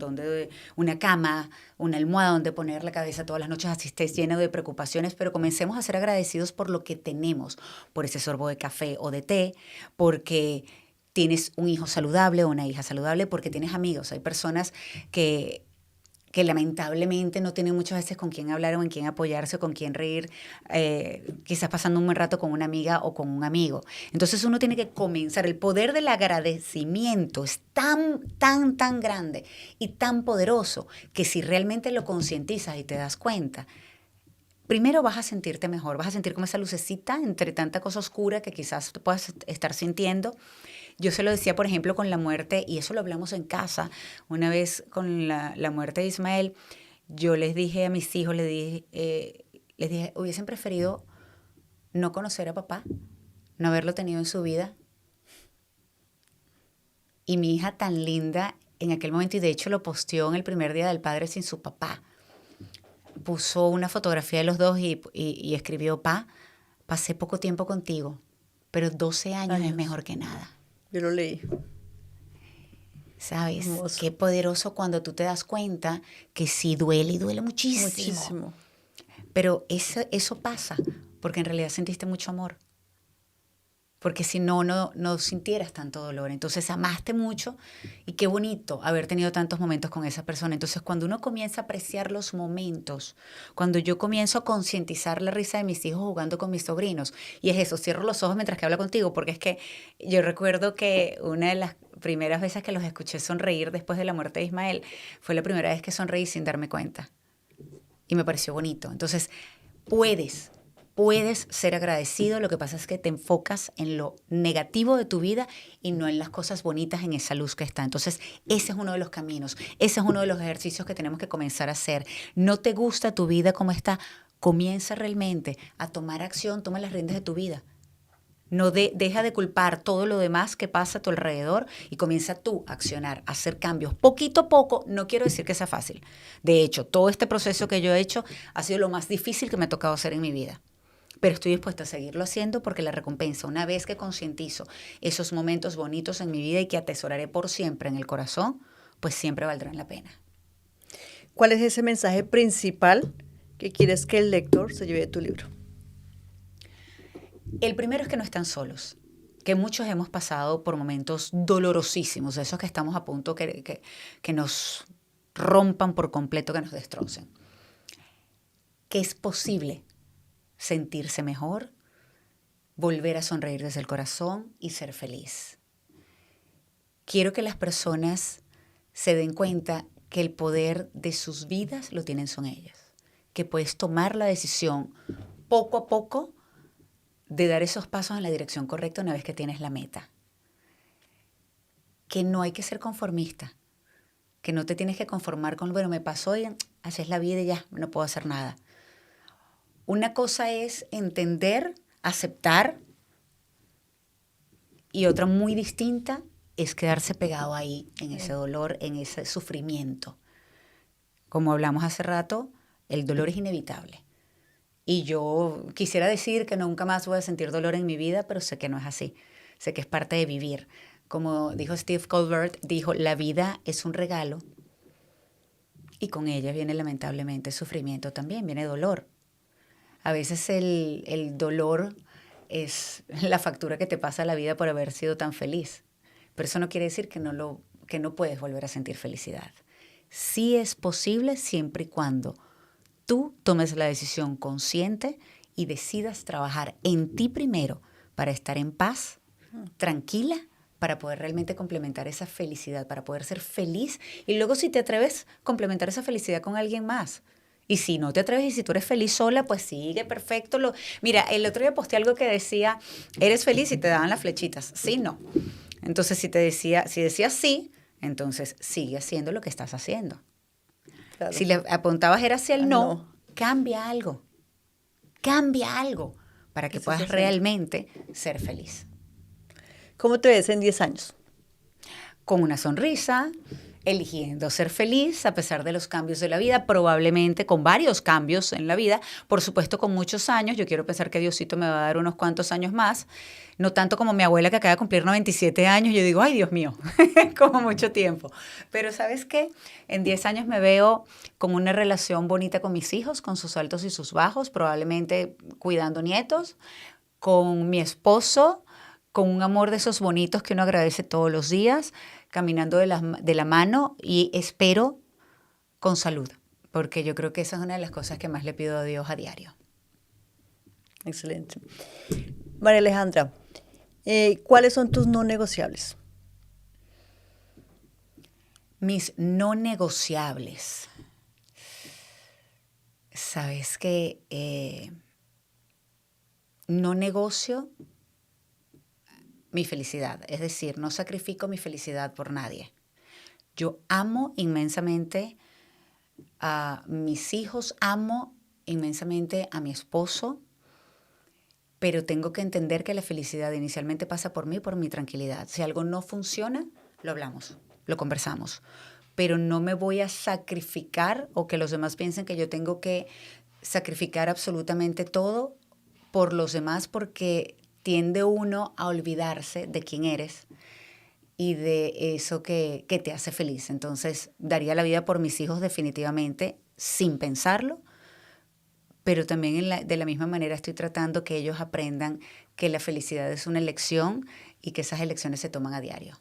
una cama, una almohada donde poner la cabeza todas las noches, así estés lleno de preocupaciones, pero comencemos a ser agradecidos por lo que tenemos, por ese sorbo de café o de té, porque tienes un hijo saludable o una hija saludable, porque tienes amigos. Hay personas que lamentablemente no tienen muchas veces con quién hablar o en quién apoyarse o con quién reír, quizás pasando un buen rato con una amiga o con un amigo. Entonces uno tiene que comenzar. El poder del agradecimiento es tan grande y tan poderoso que si realmente lo concientizas y te das cuenta, primero vas a sentirte mejor, vas a sentir como esa lucecita entre tanta cosa oscura que quizás puedas estar sintiendo. Yo se lo decía, por ejemplo, con la muerte, y eso lo hablamos en casa, una vez con la muerte de Ismael, yo les dije a mis hijos, les dije, hubiesen preferido no conocer a papá, no haberlo tenido en su vida. Y mi hija tan linda en aquel momento, y de hecho lo posteó en el primer día del padre sin su papá, puso una fotografía de los dos y escribió, Pa, pasé poco tiempo contigo, pero 12 años es mejor que nada. Yo lo leí. ¿Sabes? Hermoso. Qué poderoso cuando tú te das cuenta que sí duele y duele muchísimo. Muchísimo. Pero eso pasa porque en realidad sentiste mucho amor. Porque si no sintieras tanto dolor. Entonces amaste mucho y qué bonito haber tenido tantos momentos con esa persona. Entonces cuando uno comienza a apreciar los momentos, cuando yo comienzo a concientizar la risa de mis hijos jugando con mis sobrinos, y es eso, cierro los ojos mientras que hablo contigo, porque es que yo recuerdo que una de las primeras veces que los escuché sonreír después de la muerte de Ismael fue la primera vez que sonreí sin darme cuenta. Y me pareció bonito. Entonces puedes ser agradecido, lo que pasa es que te enfocas en lo negativo de tu vida y no en las cosas bonitas, en esa luz que está. Entonces, ese es uno de los caminos, ese es uno de los ejercicios que tenemos que comenzar a hacer. ¿No te gusta tu vida como está? Comienza realmente a tomar acción, toma las riendas de tu vida. No deja de culpar todo lo demás que pasa a tu alrededor y comienza tú a accionar, a hacer cambios. Poquito a poco, no quiero decir que sea fácil. De hecho, todo este proceso que yo he hecho ha sido lo más difícil que me ha tocado hacer en mi vida. Pero estoy dispuesta a seguirlo haciendo porque la recompensa, una vez que concientizo esos momentos bonitos en mi vida y que atesoraré por siempre en el corazón, pues siempre valdrán la pena. ¿Cuál es ese mensaje principal que quieres que el lector se lleve de tu libro? El primero es que no están solos, que muchos hemos pasado por momentos dolorosísimos, de esos que estamos a punto que nos rompan por completo, que nos destrocen. Que es posible sentirse mejor, volver a sonreír desde el corazón y ser feliz. Quiero que las personas se den cuenta que el poder de sus vidas lo tienen son ellas, que puedes tomar la decisión poco a poco de dar esos pasos en la dirección correcta una vez que tienes la meta. Que no hay que ser conformista, que no te tienes que conformar con, bueno, me pasó y así es la vida y ya, no puedo hacer nada. Una cosa es entender, aceptar, y otra muy distinta es quedarse pegado ahí, en ese dolor, en ese sufrimiento. Como hablamos hace rato, el dolor es inevitable. Y yo quisiera decir que nunca más voy a sentir dolor en mi vida, pero sé que no es así. Sé que es parte de vivir. Como dijo Steve Colbert, dijo, la vida es un regalo y con ella viene lamentablemente sufrimiento también, viene dolor. A veces el dolor es la factura que te pasa la vida por haber sido tan feliz. Pero eso no quiere decir que no puedes volver a sentir felicidad. Sí es posible siempre y cuando tú tomes la decisión consciente y decidas trabajar en ti primero para estar en paz, tranquila, para poder realmente complementar esa felicidad, para poder ser feliz y luego si te atreves, complementar esa felicidad con alguien más. Y si no te atreves y si tú eres feliz sola, pues sigue perfecto. Mira, el otro día posté algo que decía, eres feliz y te daban las flechitas. Sí, no. Entonces, si decías sí, entonces sigue haciendo lo que estás haciendo. Claro. Si le apuntabas era hacia el no, No. cambia algo para que puedas realmente ser feliz. ¿Cómo te ves en 10 años? Con una sonrisa, eligiendo ser feliz a pesar de los cambios de la vida, probablemente con varios cambios en la vida, por supuesto con muchos años. Yo quiero pensar que Diosito me va a dar unos cuantos años más, no tanto como mi abuela que acaba de cumplir 97 años. Yo digo, ay Dios mío, como mucho tiempo. Pero ¿sabes qué? En 10 años me veo con una relación bonita con mis hijos, con sus altos y sus bajos, probablemente cuidando nietos, con mi esposo, con un amor de esos bonitos que uno agradece todos los días, caminando de la mano y espero con salud, porque yo creo que esa es una de las cosas que más le pido a Dios a diario. Excelente. María Alejandra, ¿cuáles son tus no negociables? Mis no negociables. Sabes que no negocio mi felicidad, es decir, no sacrifico mi felicidad por nadie. Yo amo inmensamente a mis hijos, amo inmensamente a mi esposo, pero tengo que entender que la felicidad inicialmente pasa por mí, por mi tranquilidad. Si algo no funciona, lo hablamos, lo conversamos, pero no me voy a sacrificar o que los demás piensen que yo tengo que sacrificar absolutamente todo por los demás porque tiende uno a olvidarse de quién eres y de eso que te hace feliz. Entonces, daría la vida por mis hijos definitivamente, sin pensarlo, pero también de la misma manera estoy tratando que ellos aprendan que la felicidad es una elección y que esas elecciones se toman a diario.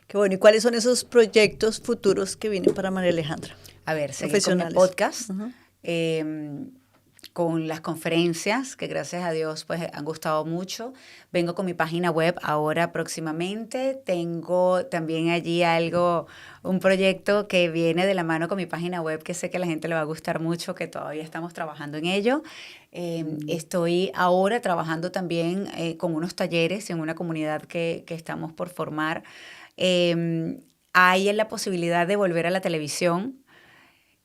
Qué bueno. ¿Y cuáles son esos proyectos futuros que vienen para María Alejandra? A ver, seguir con mi podcast, con las conferencias, que gracias a Dios pues han gustado mucho. Vengo con mi página web ahora próximamente. Tengo también allí un proyecto que viene de la mano con mi página web que sé que a la gente le va a gustar mucho, que todavía estamos trabajando en ello. Estoy ahora trabajando también con unos talleres en una comunidad que estamos por formar. Hay la posibilidad de volver a la televisión.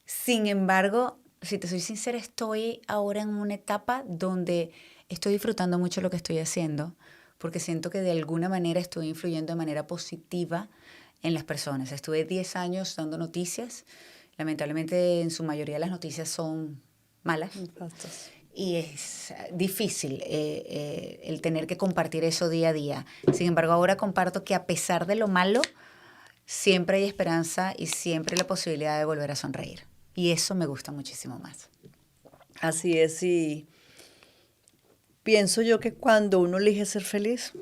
Sin embargo, si te soy sincera, estoy ahora en una etapa donde estoy disfrutando mucho lo que estoy haciendo, porque siento que de alguna manera estoy influyendo de manera positiva en las personas. Estuve 10 años dando noticias. Lamentablemente, en su mayoría las noticias son malas. Y es difícil el tener que compartir eso día a día. Sin embargo, ahora comparto que a pesar de lo malo, siempre hay esperanza y siempre la posibilidad de volver a sonreír. Y eso me gusta muchísimo más. Así es, y pienso yo que cuando uno elige ser feliz,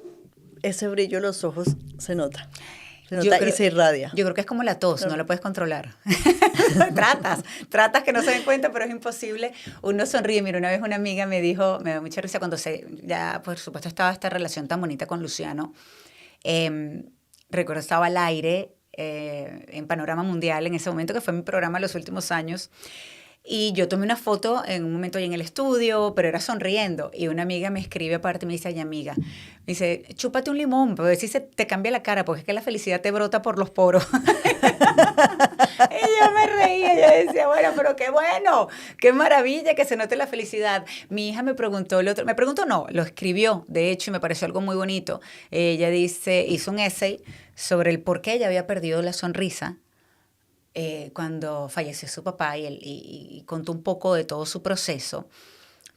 ese brillo en los ojos se nota. Y se irradia. Yo creo que es como la tos, no la puedes controlar. Tratas que no se den cuenta, pero es imposible. Uno sonríe. Mira, una vez una amiga me dijo, me da mucha risa cuando ya por supuesto estaba esta relación tan bonita con Luciano. Recuerdo estaba al aire en Panorama Mundial en ese momento, que fue mi programa de los últimos años. Y yo tomé una foto en un momento ahí en el estudio, pero era sonriendo. Y una amiga me escribe aparte y me dice, ay amiga, me dice, chúpate un limón, para ver si se te cambia la cara, porque es que la felicidad te brota por los poros. Y yo me reía, yo decía, bueno, pero qué bueno, qué maravilla que se note la felicidad. Mi hija me preguntó, lo escribió, de hecho, y me pareció algo muy bonito. Ella hizo un essay sobre el por qué ella había perdido la sonrisa cuando falleció su papá y contó un poco de todo su proceso.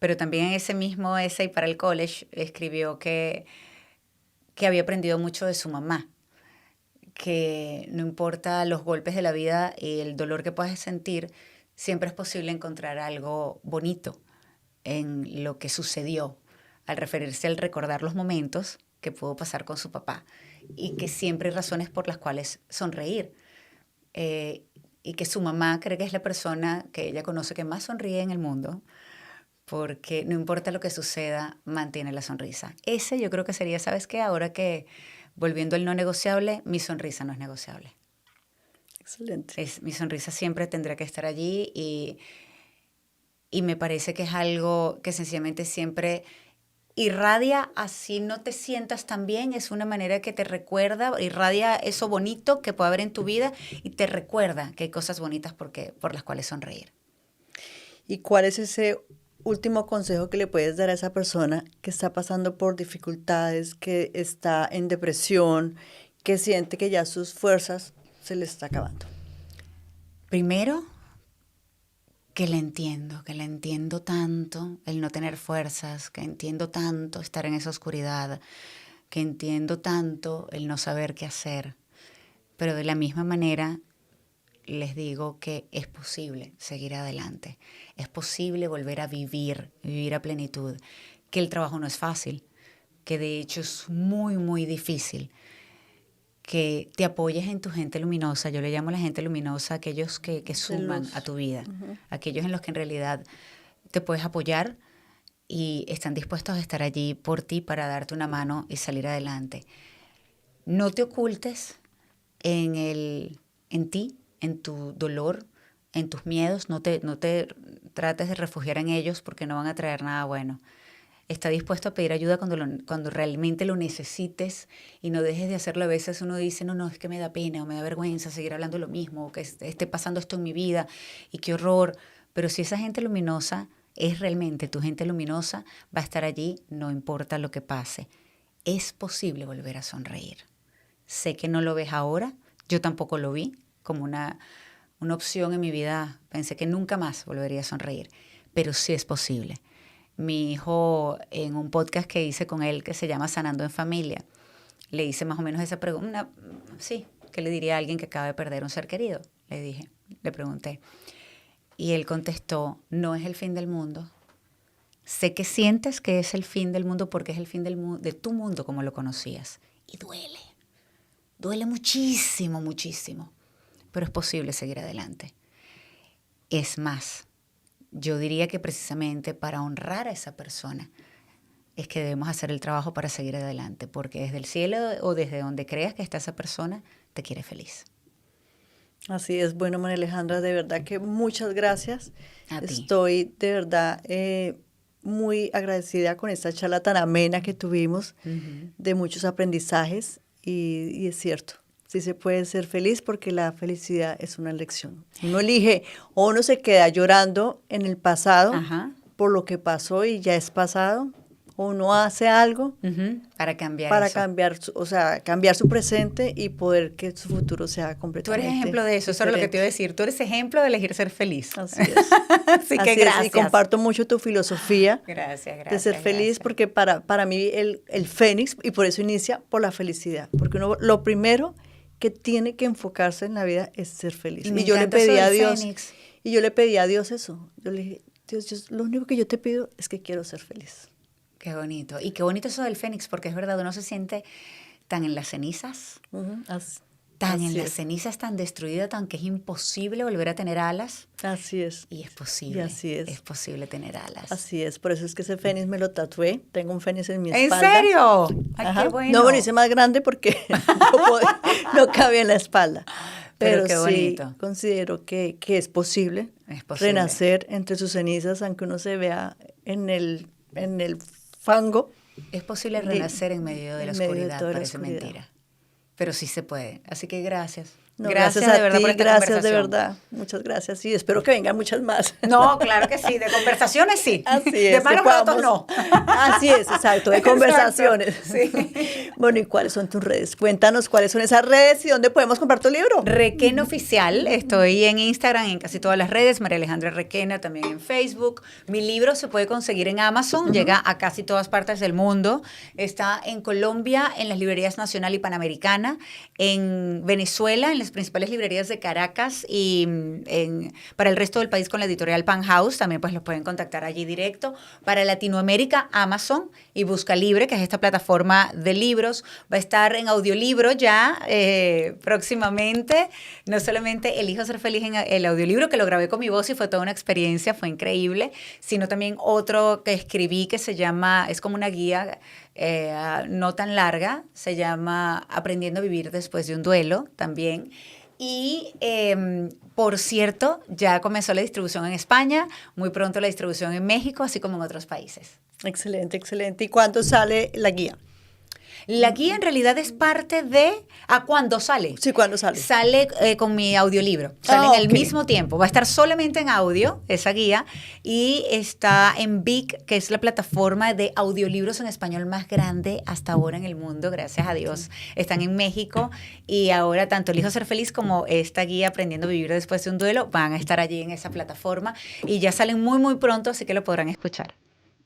Pero también en ese mismo essay para el college escribió que había aprendido mucho de su mamá, que no importa los golpes de la vida y el dolor que puedas sentir, siempre es posible encontrar algo bonito en lo que sucedió, al referirse al recordar los momentos que pudo pasar con su papá y que siempre hay razones por las cuales sonreír. Y que su mamá cree que es la persona que ella conoce que más sonríe en el mundo, porque no importa lo que suceda, mantiene la sonrisa. Ese yo creo que sería, ¿sabes qué? Ahora que, volviendo al no negociable, mi sonrisa no es negociable. Excelente. Mi sonrisa siempre tendrá que estar allí y me parece que es algo que sencillamente siempre irradia, así no te sientas tan bien, es una manera que te recuerda, irradia eso bonito que puede haber en tu vida y te recuerda que hay cosas bonitas por las cuales sonreír. ¿Y cuál es ese último consejo que le puedes dar a esa persona que está pasando por dificultades, que está en depresión, que siente que ya sus fuerzas se le está acabando? Primero, que la entiendo tanto el no tener fuerzas, que entiendo tanto estar en esa oscuridad, que entiendo tanto el no saber qué hacer. Pero de la misma manera les digo que es posible seguir adelante, es posible volver a vivir a plenitud, que el trabajo no es fácil, que de hecho es muy, muy difícil, que te apoyes en tu gente luminosa. Yo le llamo a la gente luminosa aquellos que suman a tu vida, aquellos en los que en realidad te puedes apoyar y están dispuestos a estar allí por ti para darte una mano y salir adelante. No te ocultes en ti, en tu dolor, en tus miedos, no te trates de refugiar en ellos porque no van a traer nada bueno. Está dispuesto a pedir ayuda cuando realmente lo necesites y no dejes de hacerlo. A veces uno dice, no, es que me da pena o me da vergüenza seguir hablando lo mismo, o que esté pasando esto en mi vida y qué horror. Pero si esa gente luminosa es realmente tu gente luminosa, va a estar allí, no importa lo que pase. Es posible volver a sonreír. Sé que no lo ves ahora, yo tampoco lo vi como una opción en mi vida. Pensé que nunca más volvería a sonreír, pero sí es posible. Mi hijo, en un podcast que hice con él que se llama Sanando en Familia, le hice más o menos esa pregunta, sí, ¿qué le diría a alguien que acaba de perder un ser querido? Le pregunté. Y él contestó, no es el fin del mundo. Sé que sientes que es el fin del mundo porque es el fin de tu mundo como lo conocías. Y duele muchísimo, muchísimo, pero es posible seguir adelante. Es más, yo diría que precisamente para honrar a esa persona es que debemos hacer el trabajo para seguir adelante, porque desde el cielo o desde donde creas que está esa persona, te quiere feliz. Así es. Bueno, María Alejandra, de verdad que muchas gracias. A ti. Estoy de verdad muy agradecida con esta charla tan amena que tuvimos, de muchos aprendizajes y es cierto. Sí se puede ser feliz porque la felicidad es una elección. Uno elige o uno se queda llorando en el pasado por lo que pasó y ya es pasado, o uno hace algo para cambiar para eso. cambiar su presente y poder que su futuro sea completamente Tú eres ejemplo de eso, eso es lo que te iba a decir. Tú eres ejemplo de elegir ser feliz. Así es. Así que gracias. Y comparto mucho tu filosofía gracias, de ser feliz, porque para mí el fénix, y por eso inicia por la felicidad, porque uno lo primero que tiene que enfocarse en la vida es ser feliz. Y yo le pedí a Dios, eso. Yo le dije, Dios, lo único que yo te pido es que quiero ser feliz. Qué bonito. Y qué bonito eso del fénix, porque es verdad, uno se siente tan en las cenizas, las cenizas, tan destruida, tan que es imposible volver a tener alas. Así es. Y es posible. Es posible tener alas. Así es. Por eso es que ese fénix me lo tatué. Tengo un fénix en mi espalda. ¿En serio? Ay, qué bueno. No, bueno, hice más grande porque no cabía en la espalda. Pero qué bonito. Sí, considero que es posible renacer entre sus cenizas, aunque uno se vea en el fango. Es posible renacer en medio de la oscuridad, parece mentira. Pero sí se puede. Así que gracias. No, Gracias a de verdad ti, por esta gracias de conversación. verdad. Muchas gracias y espero que vengan muchas más. No, claro que sí, de conversaciones sí. Así De es, que malos ratos podamos. no. Así es, exacto, de Exacto, conversaciones. sí. Bueno, ¿y cuáles son tus redes? Cuéntanos cuáles son esas redes y dónde podemos comprar tu libro. Requena Oficial, estoy en Instagram, en casi todas las redes, María Alejandra Requena, también en Facebook. Mi libro se puede conseguir en Amazon, llega a casi todas partes del mundo. Está en Colombia, en las librerías Nacional y Panamericana, en Venezuela, en las principales librerías de Caracas y para el resto del país con la editorial Pan House, también pues los pueden contactar allí directo. Para Latinoamérica, Amazon y Busca Libre, que es esta plataforma de libros. Va a estar en audiolibro ya próximamente. No solamente Elijo ser feliz en el audiolibro, que lo grabé con mi voz y fue toda una experiencia, fue increíble, sino también otro que escribí que se llama, es como una guía no tan larga, se llama Aprendiendo a vivir después de un duelo también. Y, por cierto, ya comenzó la distribución en España, muy pronto la distribución en México, así como en otros países. Excelente, excelente. ¿Y cuándo sale la guía? La guía en realidad es parte de... ¿A cuándo sale? Sí, ¿cuándo sale? Sale con mi audiolibro. Sale en el ok. mismo tiempo. Va a estar solamente en audio, esa guía, y está en Vic, que es la plataforma de audiolibros en español más grande hasta ahora en el mundo, gracias a Dios. Están en México y ahora tanto Elijo ser feliz como esta guía Aprendiendo a vivir después de un duelo van a estar allí en esa plataforma y ya salen muy, muy pronto, así que lo podrán escuchar.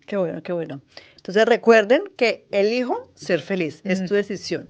Qué bueno, qué bueno. Entonces recuerden que elijo ser feliz, es tu decisión.